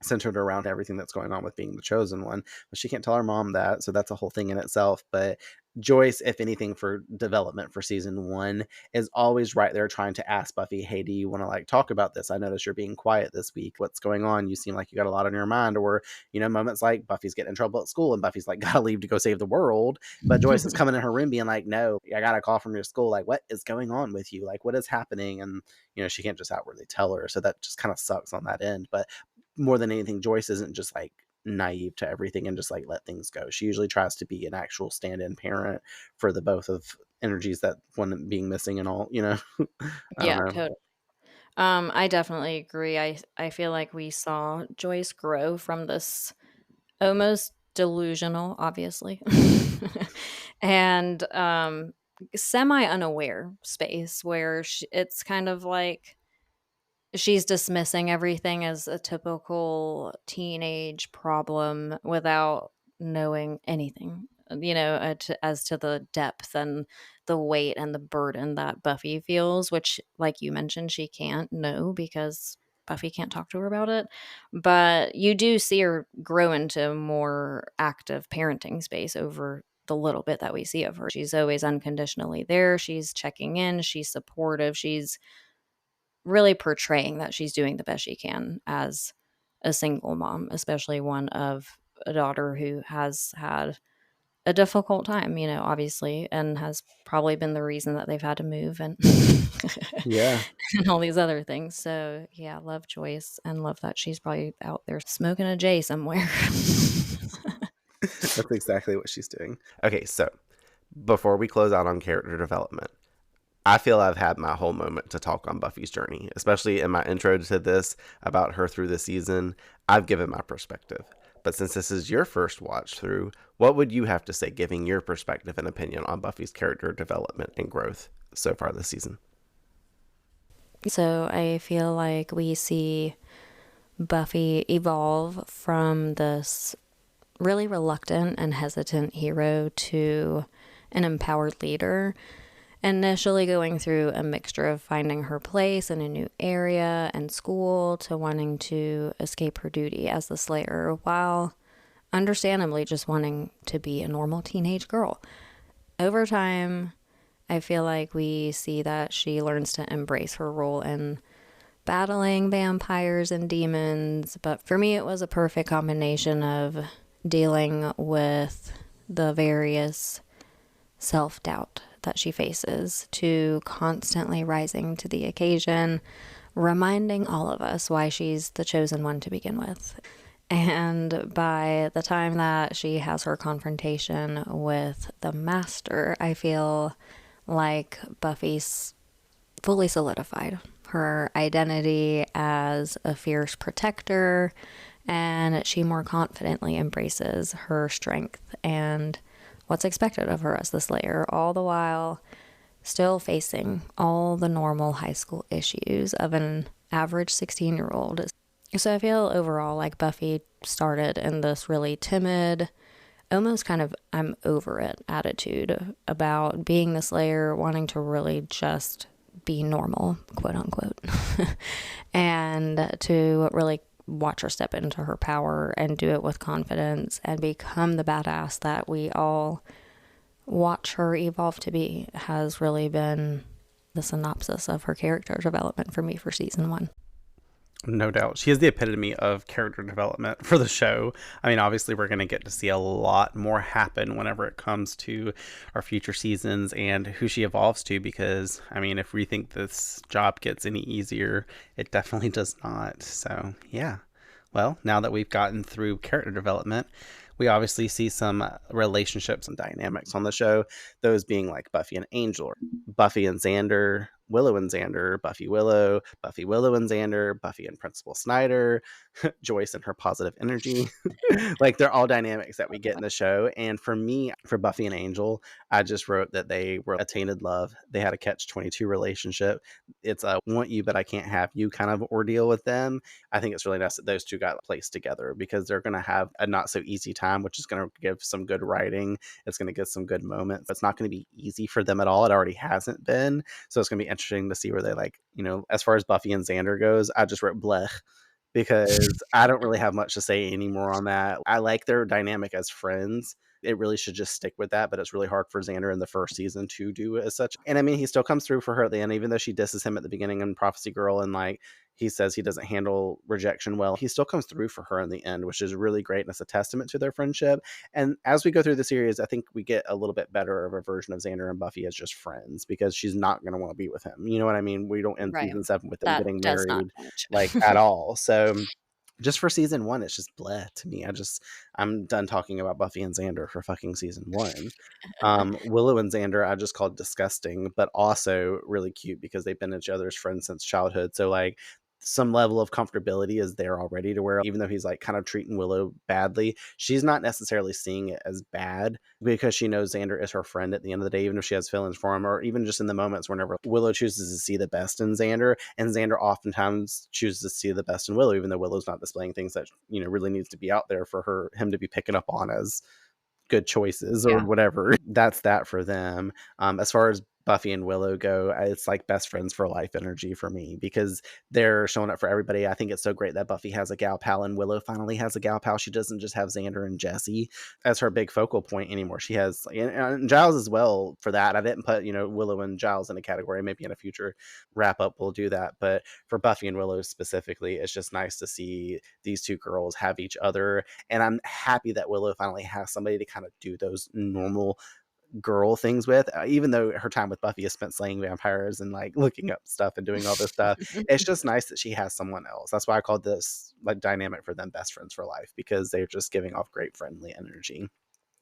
centered around everything that's going on with being the chosen one, but she can't tell her mom that, so that's a whole thing in itself. But Joyce, if anything, for development for season 1, is always right there trying to ask Buffy, hey, do you want to like talk about this? I notice you're being quiet this week. What's going on? You seem like you got a lot on your mind. Or, moments like Buffy's getting in trouble at school and Buffy's like, gotta leave to go save the world, but Joyce is coming in her room being like, no, I got a call from your school, like, what is going on with you? Like, what is happening? And she can't just outwardly tell her, so that just kind of sucks on that end. But more than anything, Joyce isn't just like naive to everything and just like let things go. She usually tries to be an actual stand-in parent for the both of energies, that one being missing and all, I don't Yeah, know. totally. I definitely agree. I feel like we saw Joyce grow from this almost delusional, obviously, and semi unaware space where it's kind of like she's dismissing everything as a typical teenage problem without knowing anything, as to the depth and the weight and the burden that Buffy feels, which, like you mentioned, she can't know because Buffy can't talk to her about it. But you do see her grow into a more active parenting space over the little bit that we see of her. She's always unconditionally there. She's checking in. She's supportive. She's really portraying that she's doing the best she can as a single mom, especially one of a daughter who has had a difficult time, obviously, and has probably been the reason that they've had to move and Yeah. and all these other things. So yeah, love Joyce and love that she's probably out there smoking a J somewhere. That's exactly what she's doing. Okay, so before we close out on character development, I feel I've had my whole moment to talk on Buffy's journey, especially in my intro to this about her through the season. I've given my perspective. But since this is your first watch through, what would you have to say, giving your perspective and opinion on Buffy's character development and growth so far this season? So I feel like we see Buffy evolve from this really reluctant and hesitant hero to an empowered leader, initially going through a mixture of finding her place in a new area and school to wanting to escape her duty as the Slayer, while understandably just wanting to be a normal teenage girl. Over time, I feel like we see that she learns to embrace her role in battling vampires and demons, but for me it was a perfect combination of dealing with the various self-doubt that she faces, to constantly rising to the occasion, reminding all of us why she's the chosen one to begin with. And by the time that she has her confrontation with the Master, I feel like Buffy's fully solidified her identity as a fierce protector, and she more confidently embraces her strength and what's expected of her as the Slayer, all the while still facing all the normal high school issues of an average 16-year-old. So I feel overall like Buffy started in this really timid, almost kind of I'm over it attitude about being the Slayer, wanting to really just be normal, quote unquote, and to really watch her step into her power and do it with confidence and become the badass that we all watch her evolve to be, has really been the synopsis of her character development for me for season 1. No doubt. She is the epitome of character development for the show. I mean, obviously, we're going to get to see a lot more happen whenever it comes to our future seasons and who she evolves to, because, I mean, if we think this job gets any easier, it definitely does not. So, yeah. Well, now that we've gotten through character development, we obviously see some relationships and dynamics on the show, those being like Buffy and Angel, Buffy and Xander, Willow and Xander, Buffy Willow, Buffy Willow and Xander, Buffy and Principal Snyder, Joyce and her positive energy. Like, they're all dynamics that we get in the show. And for me, for Buffy and Angel, I just wrote that they were a tainted love. They had a catch-22 relationship. It's a want you but I can't have you kind of ordeal with them. I think it's really nice that those two got placed together, because they're going to have a not so easy time, which is going to give some good writing. It's going to get some good moments. It's not going to be easy for them at all. It already hasn't been. So it's going to be interesting to see where they, like, as far as Buffy and Xander goes, I just wrote blech, because I don't really have much to say anymore on that. I like their dynamic as friends. It really should just stick with that, but it's really hard for Xander in the first season to do as such. And I mean, he still comes through for her at the end, even though she disses him at the beginning in Prophecy Girl, and like he says he doesn't handle rejection well. He still comes through for her in the end, which is really great, and it's a testament to their friendship. And as we go through the series, I think we get a little bit better of a version of Xander and Buffy as just friends, because she's not going to want to be with him. You know what I mean? We don't end Right. season 7 with them That getting does not married, change. like, at all. So just for season 1, it's just bleh to me. I'm done talking about Buffy and Xander for fucking season 1. Willow and Xander, I just called disgusting, but also really cute, because they've been each other's friends since childhood. So like, some level of comfortability is there already, to where even though he's like kind of treating Willow badly, she's not necessarily seeing it as bad, because she knows Xander is her friend at the end of the day, even if she has feelings for him, or even just in the moments whenever Willow chooses to see the best in Xander, and Xander oftentimes chooses to see the best in Willow, even though Willow's not displaying things that really needs to be out there for him to be picking up on as good choices or Yeah. whatever. That's that for them. As far as Buffy and Willow go, it's like best friends for life energy for me, because they're showing up for everybody. I think it's so great that Buffy has a gal pal and Willow finally has a gal pal. She doesn't just have Xander and Jesse as her big focal point anymore. She has, and Giles as well for that. I didn't put, Willow and Giles in a category. Maybe in a future wrap up we'll do that. But for Buffy and Willow specifically, it's just nice to see these two girls have each other. And I'm happy that Willow finally has somebody to kind of do those normal girl things with, even though her time with Buffy is spent slaying vampires and like looking up stuff and doing all this stuff. It's just nice that she has someone else. That's why I called this like dynamic for them best friends for life, because they're just giving off great friendly energy.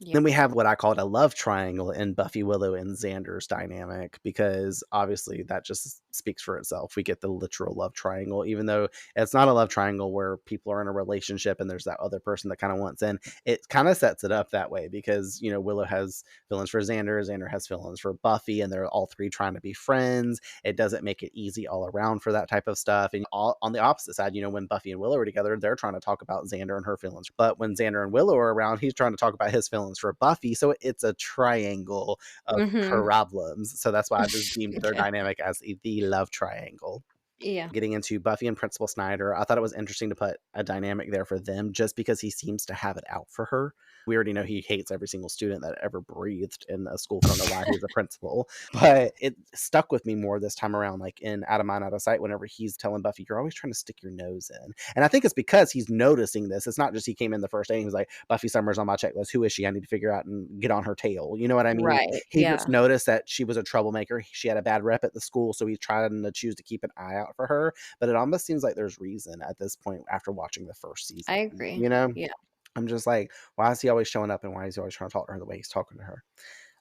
Yeah. Then we have what I called a love triangle in Buffy, Willow, and Xander's dynamic, because obviously that just speaks for itself. We get the literal love triangle, even though it's not a love triangle where people are in a relationship and there's that other person that kind of wants in. It kind of sets it up that way, because, Willow has feelings for Xander, Xander has feelings for Buffy, and they're all three trying to be friends. It doesn't make it easy all around for that type of stuff. And on the opposite side, when Buffy and Willow are together, they're trying to talk about Xander and her feelings. But when Xander and Willow are around, he's trying to talk about his feelings for Buffy. So it's a triangle of Mm-hmm. problems. So that's why I just deemed their Yeah. dynamic as the love triangle. Yeah. Getting into Buffy and Principal Snyder, I thought it was interesting to put a dynamic there for them just because he seems to have it out for her. We already know he hates every single student that ever breathed in a school. I don't know why he's a principal, but it stuck with me more this time around, like in Out of Mind, Out of Sight, whenever he's telling Buffy, you're always trying to stick your nose in. And I think it's because he's noticing this. It's not just he came in the first day and he was like, Buffy Summers on my checklist. Who is she? I need to figure out and get on her tail. You know what I mean? Right. He just Yeah. noticed that she was a troublemaker. She had a bad rep at the school. So he's trying to choose to keep an eye out for her, but it almost seems like there's reason at this point after watching the first season. I agree. You know, Yeah. I'm just like, why is he always showing up and why is he always trying to talk to her the way he's talking to her?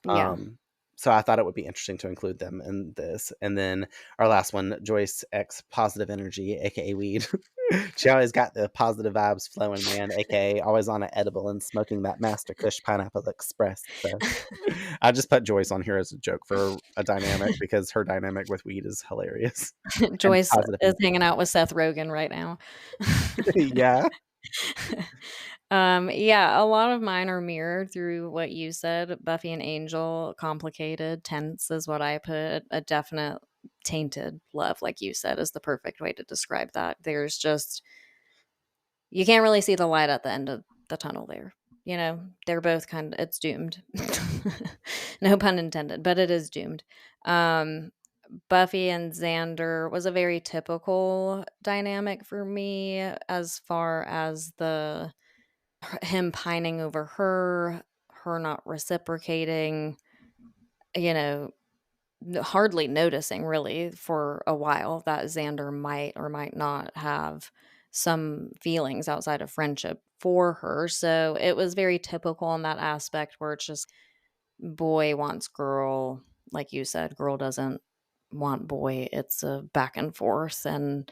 Yeah. Um, so I thought it would be interesting to include them in this. And then our last one, Joyce X Positive Energy, aka Weed. She always got the positive vibes flowing, man, aka always on an edible and smoking that Master Kush Pineapple Express. So I just put Joyce on here as a joke for a dynamic because her dynamic with weed is hilarious and Joyce positive is hanging out with Seth Rogen right now. yeah. Yeah, a lot of mine are mirrored through what you said. Buffy and Angel, complicated, tense is what I put. A definite tainted love, like you said, is the perfect way to describe that. There's just, you can't really see the light at the end of the tunnel there. You know, they're both kind of, it's doomed. No pun intended, but it is doomed. Um, Buffy and Xander was a very typical dynamic for me as far as the him pining over her, her not reciprocating, you know, hardly noticing really for a while that Xander might or might not have some feelings outside of friendship for her. So it was very typical in that aspect where it's just boy wants girl, like you said, girl doesn't want boy. It's a back and forth. And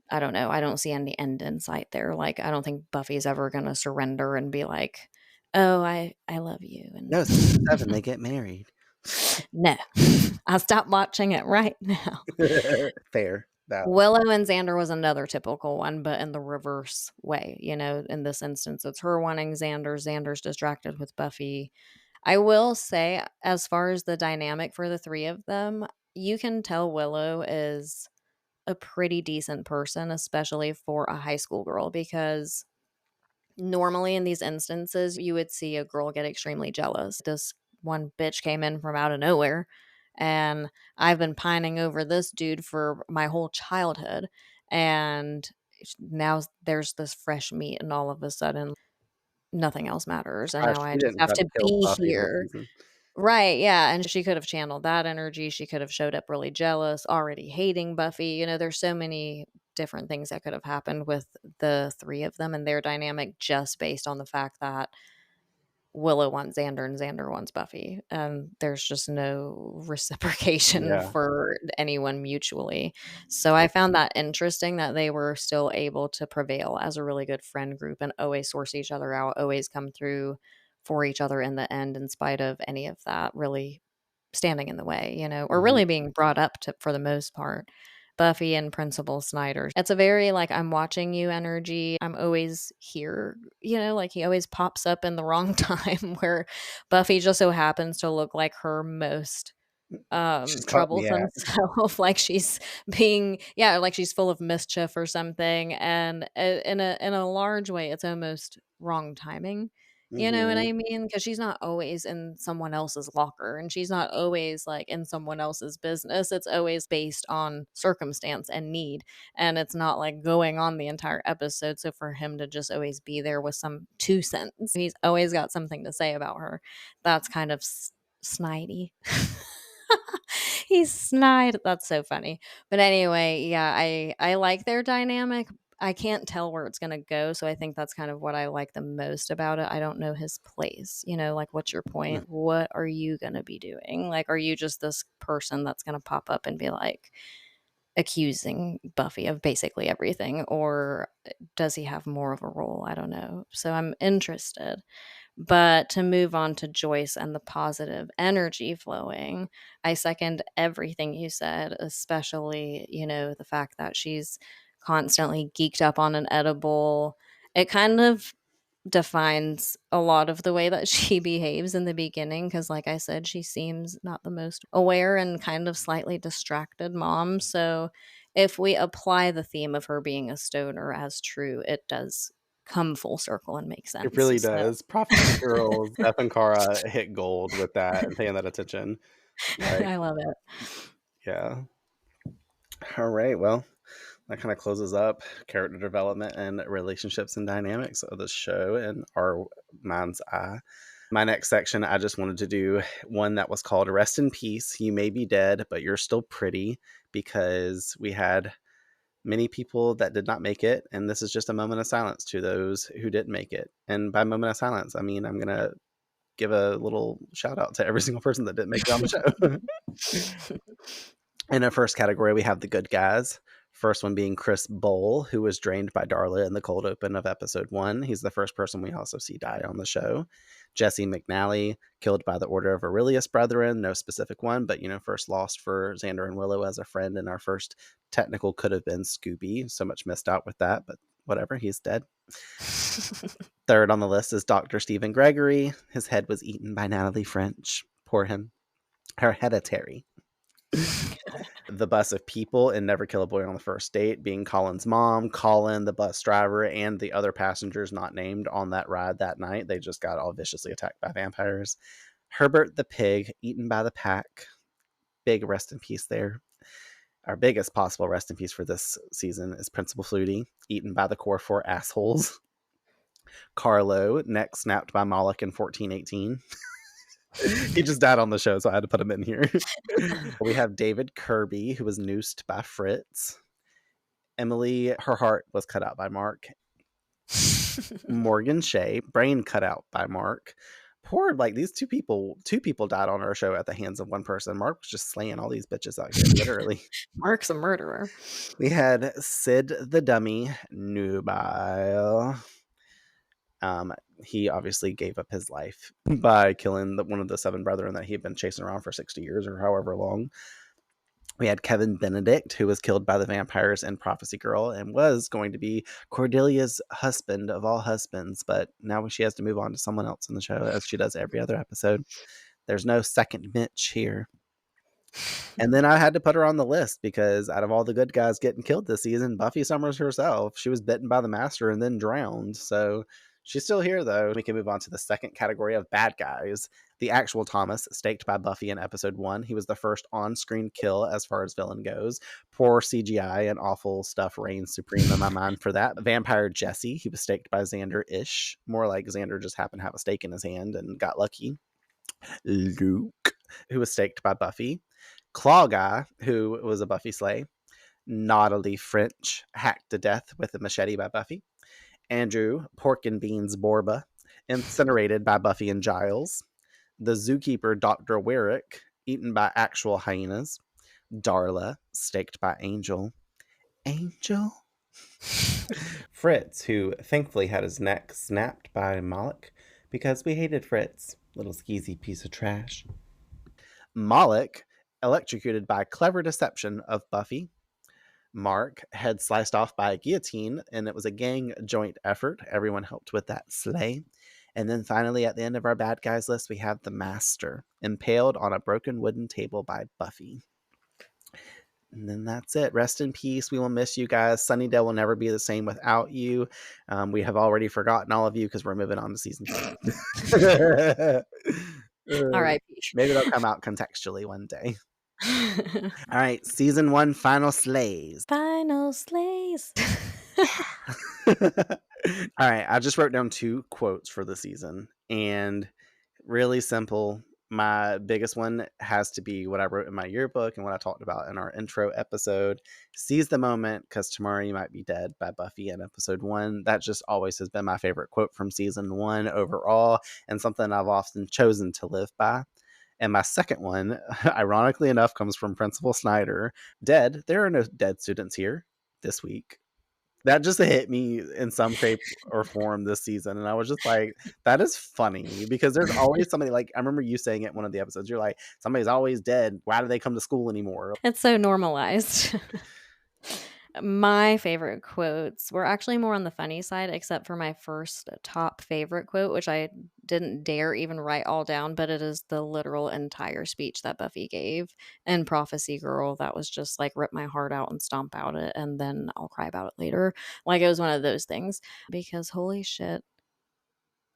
I don't know. I don't see any end in sight there. Like, I don't think Buffy's ever going to surrender and be like, oh, I love you. And No, season 7, they get married. no, I stopped watching it right now. Fair. That Willow and Xander was another typical one, but in the reverse way. You know, in this instance, it's her wanting Xander. Xander's distracted with Buffy. I will say, as far as the dynamic for the three of them, you can tell Willow is a pretty decent person, especially for a high school girl, because normally in these instances, you would see a girl get extremely jealous. This one bitch came in from out of nowhere, and I've been pining over this dude for my whole childhood. And now there's this fresh meat, and all of a sudden, nothing else matters. And now she I just didn't have try to to kill be Buffy this here. season. Right, yeah, and she could have channeled that energy, she could have showed up really jealous, already hating Buffy, you know, there's so many different things that could have happened with the 3 of them and their dynamic just based on the fact that Willow wants Xander and Xander wants Buffy, and there's just no reciprocation Yeah. for anyone mutually. So I found that interesting that they were still able to prevail as a really good friend group and always source each other out, always come through for each other in the end in spite of any of that really standing in the way, you know, or Mhm. really being brought up to for the most part. Buffy and Principal Snyder. It's a very like I'm watching you energy. I'm always here, you know, like he always pops up in the wrong time where Buffy just so happens to look like her most She's caught in the troublesome act. self, like she's being, yeah, like she's full of mischief or something, and in a large way it's almost wrong timing, you know what Mhm. I mean? Because she's not always in someone else's locker, and she's not always like in someone else's business. It's always based on circumstance and need, and it's not like going on the entire episode. So for him to just always be there with some 2 cents, he's always got something to say about her. That's kind of snidey. He's snide. That's so funny. But anyway, yeah, I like their dynamic. I can't tell where it's going to go, so I think that's kind of what I like the most about it. I don't know his place. You know, like what's your Mm. point? What are you going to be doing? Like are you just this person that's going to pop up and be like accusing Buffy of basically everything, or does he have more of a role? I don't know. So I'm interested. But to move on to Joyce and the positive energy flowing, I second everything you said, especially, you know, the fact that she's constantly geeked up on an edible. It kind of defines a lot of the way that she behaves in the beginning because, like I said, she seems not the most aware and kind of slightly distracted mom. So if we apply the theme of her being a stoner as true, it does come full circle and make It sense. really So does. Prophecy Girls, Steph and Cara hit gold with that and paying that attention. Like, I love it. yeah. All right. Well, that kind of closes up character development and relationships and dynamics of the show in our mind's eye. My next section, I just wanted to do one that was called Rest in Peace. You may be dead, but you're still pretty, because we had many people that did not make it. And this is just a moment of silence to those who didn't make it. And by moment of silence, I mean, I'm going to give a little shout out to every single person that didn't make it on the show. In our first category, we have the good guys. First one being Chris Bowl, who was drained by Darla in the cold open of episode 1. He's the first person we also see die on the show. Jesse McNally, killed by the Order of Aurelius Brethren. No specific one, but, first lost for Xander and Willow as a friend. And our first technical could have been Scooby. So much missed out with that, but whatever, he's dead. Third on the list is Dr. Stephen Gregory. His head was eaten by Natalie French. Poor him. Hereditary. The bus of people in Never Kill a Boy on the First Date, being Colin's mom, Colin, the bus driver, and the other passengers not named on that ride that night. They just got all viciously attacked by vampires. Herbert the pig, eaten by the pack. Big rest in peace there. Our biggest possible rest in peace for this season is Principal Flutie, eaten by the core 4 assholes. Carlo, neck snapped by Moloch in 1418. He just died on the show, so I had to put him in here. We have David Kirby, who was noosed by Fritz. Emily, her heart was cut out by Mark. Morgan Shea, brain cut out by Mark. Poor, these two people died on our show at the hands of one person. Mark was just slaying all these bitches out here, literally. Mark's a murderer. We had Sid the dummy, nubile. He obviously gave up his life by killing one of the 7 brethren that he had been chasing around for 60 years or however long. We had Kevin Benedict, who was killed by the vampires in Prophecy Girl and was going to be Cordelia's husband of all husbands, but now she has to move on to someone else in the show, as she does every other episode. There's no second Mitch here. And then I had to put her on the list because out of all the good guys getting killed this season, Buffy Summers herself, she was bitten by the Master and then drowned. So she's still here, though. We can move on to the second category of bad guys. The actual Thomas, staked by Buffy in episode 1. He was the first on-screen kill as far as villain goes. Poor CGI and awful stuff reigns supreme in my mind for that. Vampire Jesse, he was staked by Xander-ish. More like Xander just happened to have a stake in his hand and got lucky. Luke, who was staked by Buffy. Claw Guy, who was a Buffy slay. Naughty French, hacked to death with a machete by Buffy. Andrew, Pork and Beans Borba, incinerated by Buffy and Giles. The zookeeper, Dr. Werrick, eaten by actual hyenas. Darla, staked by Angel. Angel? Fritz, who thankfully had his neck snapped by Moloch because we hated Fritz, little skeezy piece of trash. Moloch, electrocuted by clever deception of Buffy. Mark, head sliced off by a guillotine, and it was a gang joint effort. Everyone helped with that slay. And then finally, at the end of our bad guys list, we have the Master, impaled on a broken wooden table by Buffy. And then that's it. Rest in peace. We will miss you guys. Sunnydale will never be the same without you. We have already forgotten all of you because we're moving on to season 2. All right. Maybe they'll come out contextually one day. All right, season 1, final slays. Final slays. All right, I just wrote down 2 quotes for the season, and really simple. My biggest one has to be what I wrote in my yearbook and what I talked about in our intro episode. Seize the moment because tomorrow you might be dead by Buffy in episode 1. That just always has been my favorite quote from season 1 overall, and something I've often chosen to live by. And my second one, ironically enough, comes from Principal Snyder. Dead. There are no dead students here this week. That just hit me in some shape or form this season. And I was just like, that is funny because there's always somebody, like, I remember you saying it in one of the episodes. You're like, somebody's always dead. Why do they come to school anymore? It's so normalized. My favorite quotes were actually more on the funny side, except for my first top favorite quote, which I didn't dare even write all down, but it is the literal entire speech that Buffy gave in Prophecy Girl. That was just like rip my heart out and stomp out it, and then I'll cry about it later. Like it was one of those things because holy shit.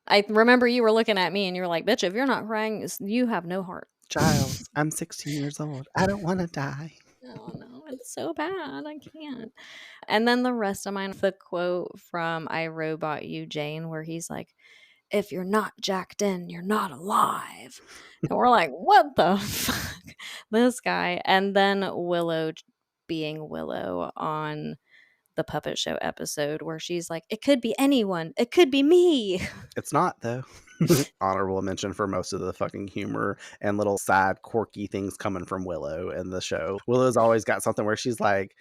I remember you were looking at me and you were like, bitch, if you're not crying, you have no heart. Giles, I'm 16 years old. I don't want to die. Oh no, it's so bad. I can't. And then the rest of mine, the quote from I, Robot You, Jane, where he's like, if you're not jacked in, you're not alive. And we're like, what the fuck? This guy. And then Willow being Willow on the puppet show episode where she's like, it could be anyone. It could be me. It's not, though. Honorable mention for most of the fucking humor and little side quirky things coming from Willow in the show. Willow's always got something where she's like,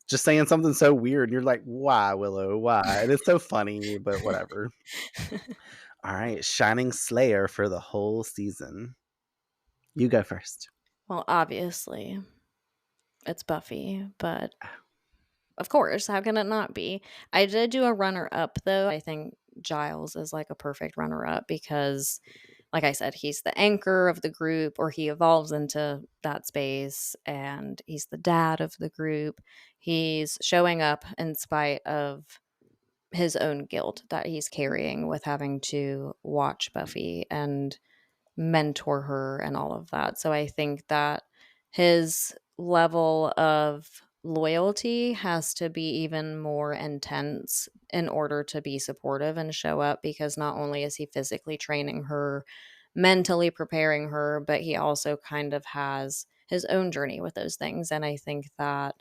just saying something so weird. And you're like, why, Willow? Why? And it's so funny, but whatever. All right. Shining Slayer for the whole season. You go first. Well, obviously, it's Buffy, but of course, how can it not be? I did do a runner up though. I think Giles is like a perfect runner up because, like I said, he's the anchor of the group, or he evolves into that space, and he's the dad of the group. He's showing up in spite of his own guilt that he's carrying with having to watch Buffy and mentor her and all of that. So I think that his level of loyalty has to be even more intense in order to be supportive and show up, because not only is he physically training her, mentally preparing her, but he also kind of has his own journey with those things. And I think that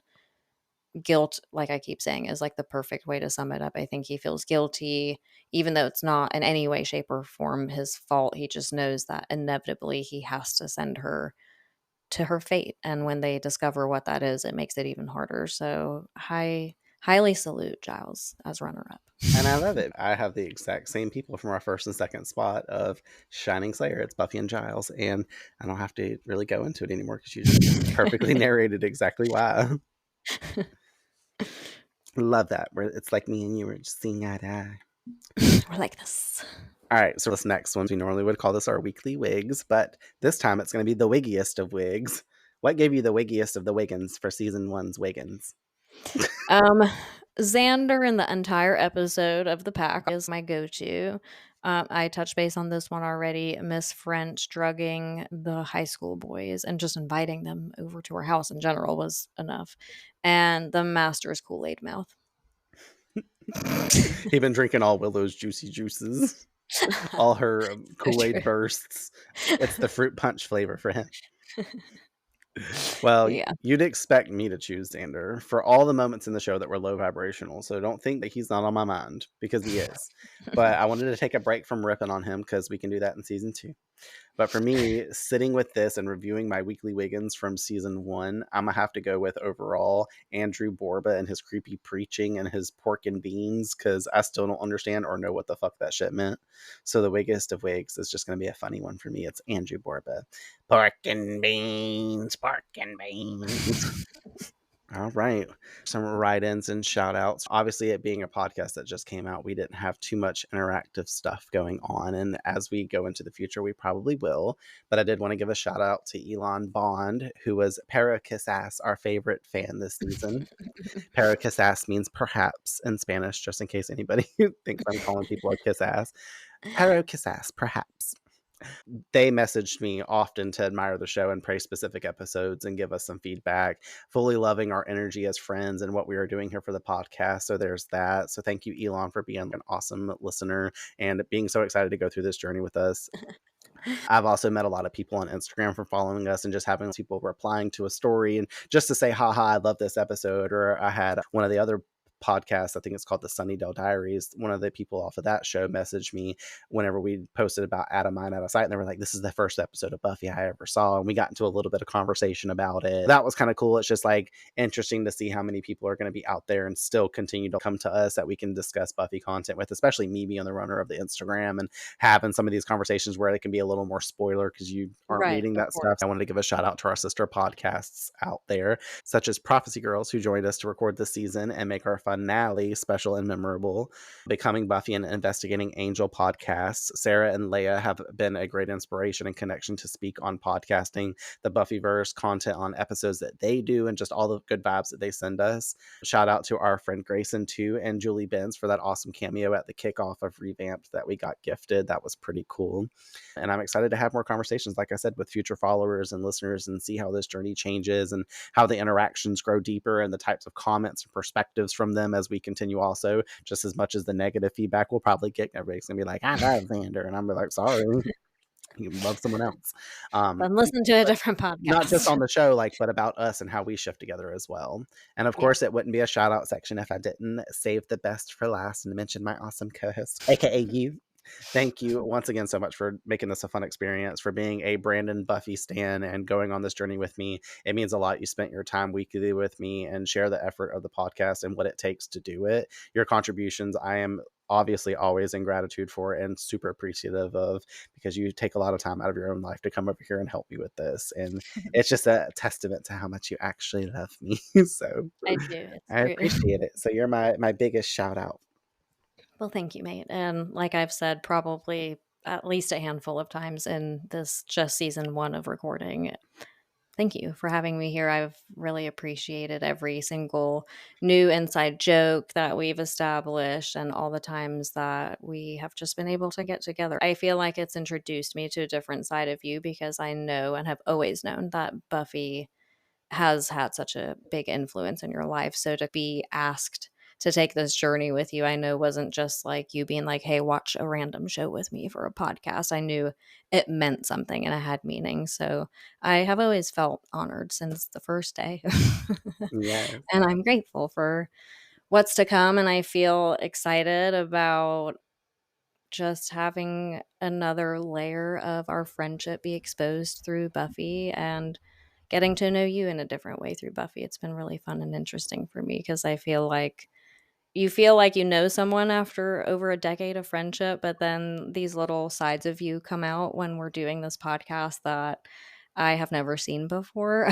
guilt, like I keep saying, is like the perfect way to sum it up. I think he feels guilty, even though it's not in any way, shape, or form his fault. He just knows that inevitably he has to send her to her fate. And when they discover what that is, it makes it even harder. So highly salute Giles as runner up. And I love it. I have the exact same people from our first and second spot of Shining Slayer. It's Buffy and Giles. And I don't have to really go into it anymore because you just perfectly narrated exactly why. Love that. It's like me and you were just seeing eye to eye. We're like this. All right, so this next one, we normally would call this our weekly wigs, but this time it's going to be the wiggiest of wigs. What gave you the wiggiest of the Wiggins for season 1's Wiggins? Xander in the entire episode of the pack is my go-to. I touched base on this one already. Miss French drugging the high school boys and just inviting them over to her house in general was enough. And the master's Kool-Aid mouth. He been drinking all Willow's juicy juices, all her Kool-Aid bursts. It's the fruit punch flavor for him. Well, Yeah. you'd expect me to choose Xander for all the moments in the show that were low vibrational, so don't think that he's not on my mind, because he is. But I wanted to take a break from ripping on him because we can do that in season 2. But for me, sitting with this and reviewing my weekly Wiggins from season 1, I'm going to have to go with overall Andrew Borba and his creepy preaching and his pork and beans, because I still don't understand or know what the fuck that shit meant. So the wiggiest of wigs is just going to be a funny one for me. It's Andrew Borba. Pork and beans, pork and beans. All right. Some write-ins and shout-outs. Obviously, it being a podcast that just came out, we didn't have too much interactive stuff going on. And as we go into the future, we probably will. But I did want to give a shout-out to Elon Bond, who was 𝒂𝒑𝒂𝒂𝒂𝒂𝒂, our favorite fan this season. 𝒂𝒂𝒂𝒂𝒂𝒂 means perhaps in Spanish, just in case anybody thinks I'm calling people a kiss ass. 𝒂𝒂𝒂𝒂𝒂𝒂, perhaps. They messaged me often to admire the show and praise specific episodes and give us some feedback, fully loving our energy as friends and what we are doing here for the podcast. So there's that. So thank you, Elon, for being an awesome listener and being so excited to go through this journey with us. I've also met a lot of people on Instagram for following us and just having people replying to a story and just to say, haha, I love this episode. Or I had one of the other podcast, I think it's called the Sunnydale Diaries. One of the people off of that show messaged me whenever we posted about Out of Mind, Out of Sight, and they were like, this is the first episode of Buffy I ever saw. And we got into a little bit of conversation about it. That was kind of cool. It's just like interesting to see how many people are going to be out there and still continue to come to us that we can discuss Buffy content with, especially me being the runner of the Instagram and having some of these conversations where they can be a little more spoiler because you aren't Right, reading of that stuff. course. I wanted to give a shout out to our sister podcasts out there, such as Prophecy Girls, who joined us to record this season and make our finale special and memorable. Becoming Buffy and Investigating Angel podcasts. Sarah and Leia have been a great inspiration and connection to speak on podcasting, the Buffyverse content on episodes that they do, and just all the good vibes that they send us. Shout out to our friend Grayson too, and Julie Benz for that awesome cameo at the kickoff of Revamped that we got gifted. That was pretty cool. And I'm excited to have more conversations, like I said, with future followers and listeners and see how this journey changes and how the interactions grow deeper and the types of comments and perspectives from them as we continue also, just as much as the negative feedback we'll probably get. Everybody's going to be like, I love Xander. And I'm like, sorry, you love someone else. Then listen to a different Not just podcast. on the show, like, but about us and how we shift together as well. And of Yeah. course, it wouldn't be a shout out section if I didn't save the best for last and mention my awesome co-host, aka you. Thank you once again so much for making this a fun experience, for being a Brandon Buffy stan and going on this journey with me. It means a lot. You spent your time weekly with me and share the effort of the podcast and what it takes to do it. Your contributions, I am obviously always in gratitude for and super appreciative of, because you take a lot of time out of your own life to come over here and help me with this. And it's just a testament to how much you actually love me. So I do, it's I true. appreciate it. So you're my biggest shout out. Well, thank you, mate. And like I've said, probably at least a handful of times in this just season 1 of recording, thank you for having me here. I've really appreciated every single new inside joke that we've established and all the times that we have just been able to get together. I feel like it's introduced me to a different side of you because I know and have always known that Buffy has had such a big influence in your life. So to be asked to take this journey with you, I know wasn't just like you being like, hey, watch a random show with me for a podcast. I knew it meant something and it had meaning. So I have always felt honored since the first day. Yes. And I'm grateful for what's to come. And I feel excited about just having another layer of our friendship be exposed through Buffy and getting to know you in a different way through Buffy. It's been really fun and interesting for me because I feel like you know someone after over a decade of friendship, but then these little sides of you come out when we're doing this podcast that I have never seen before.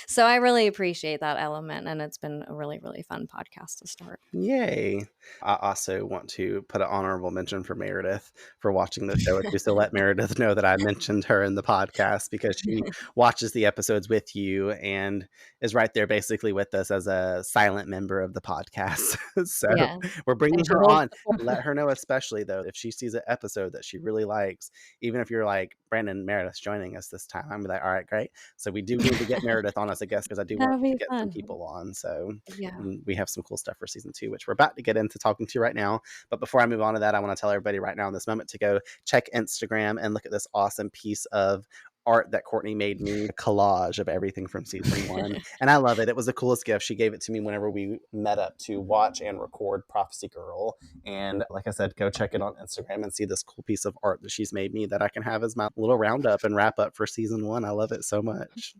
So I really appreciate that element, and it's been a really, really fun podcast to start. Yay. I also want to put an honorable mention for Meredith for watching the show. If you still let Meredith know that I mentioned her in the podcast, because she watches the episodes with you and is right there basically with us as a silent member of the podcast. So Yeah. we're bringing And she her holds on. Let her know, especially though, if she sees an episode that she really likes, even if you're like, Brandon, Meredith's joining us this time, I'm like, all right, great. So we do need to get Meredith on as a guest because I do want That'll to be get some fun. people on. So Yeah. we have some cool stuff for season 2, which we're about to get into talking to you right now. But before I move on to that, I want to tell everybody right now in this moment to go check Instagram and look at this awesome piece of art that Courtney made me, a collage of everything from season 1. And I love it. It was the coolest gift. She gave it to me whenever we met up to watch and record Prophecy Girl. And like I said, go check it on Instagram and see this cool piece of art that she's made me that I can have as my little roundup and wrap up for season 1. I love it so much.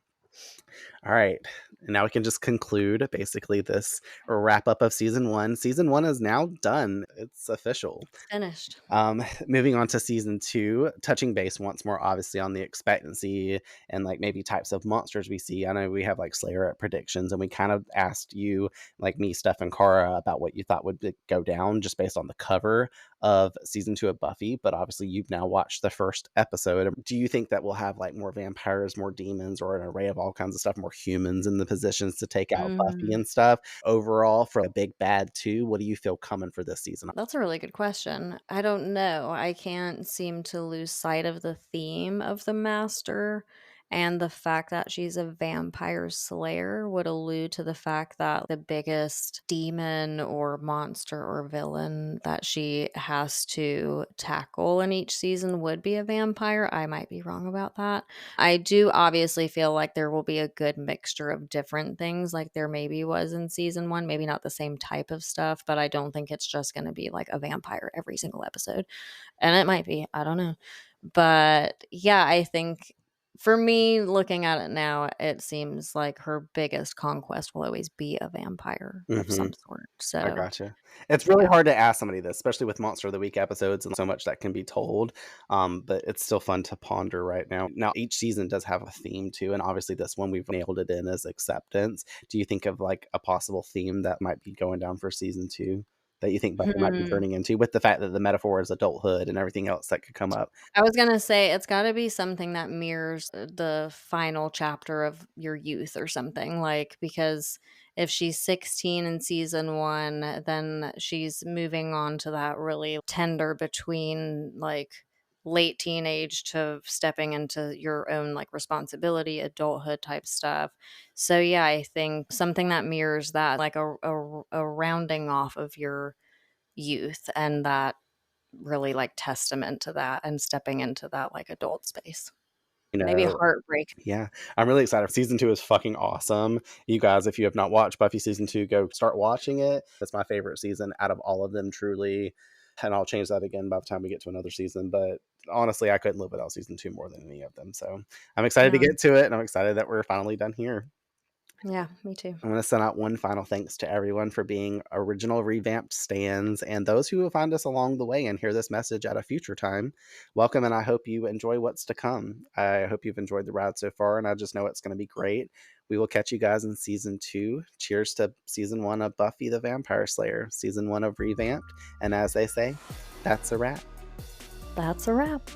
All right. And now we can just conclude basically this wrap up of season 1. Season 1 is now done. It's official. Finished. Moving on to season 2, touching base once more, obviously, on the expectancy and like maybe types of monsters we see. I know we have like Slayer at predictions, and we kind of asked you, like me, Steph, and Cara, about what you thought would go down just based on the cover of season 2 of Buffy. But obviously, you've now watched the first episode. Do you think that we'll have like more vampires, more demons, or an array of all kinds of stuff, more humans in the positions to take out Buffy Mm. and stuff? Overall, for a big bad 2, what do you feel coming for this season? That's a really good question. I don't know. I can't seem to lose sight of the theme of the master And the fact that she's a vampire slayer would allude to the fact that the biggest demon or monster or villain that she has to tackle in each season would be a vampire. I might be wrong about that. I do obviously feel like there will be a good mixture of different things, like there maybe was in season one, maybe not the same type of stuff, but I don't think it's just going to be like a vampire every single episode. And it might be, I don't know. But yeah, I think for me, looking at it now, it seems like her biggest conquest will always be a vampire of Mhm. some sort. I So, gotcha. It's really yeah. hard to ask somebody this, especially with Monster of the Week episodes and so much that can be told. But it's still fun to ponder right now. Now, each season does have a theme too, and obviously this one we've nailed it in as acceptance. Do you think of like a possible theme that might be going down for season two that you think Buffy might be Hmm. turning into, with the fact that the metaphor is adulthood and everything else that could come up? I was gonna say it's gotta be something that mirrors the final chapter of your youth or something, like, because if she's 16 in season 1, then she's moving on to that really tender between, like, late teenage to stepping into your own, like, responsibility, adulthood type stuff. So, yeah, I think something that mirrors that, like a rounding off of your youth and that really, like, testament to that and stepping into that, like, adult space. You Maybe know, heartbreak. yeah, I'm really excited. Season 2 is fucking awesome. You guys, if you have not watched Buffy season 2, go start watching it. It's my favorite season out of all of them, truly. And I'll change that again by the time we get to another season. But honestly, I couldn't live without season 2 more than any of them. So I'm excited to Yeah. get to it. And I'm excited that we're finally done here. Yeah, me too. I'm going to send out one final thanks to everyone for being original revamped stands and those who will find us along the way and hear this message at a future time. Welcome, and I hope you enjoy what's to come. I hope you've enjoyed the ride so far, and I just know it's going to be great. We will catch you guys in season 2. Cheers to season 1 of Buffy the Vampire Slayer, season 1 of Revamped. And as they say, that's a wrap. That's a wrap.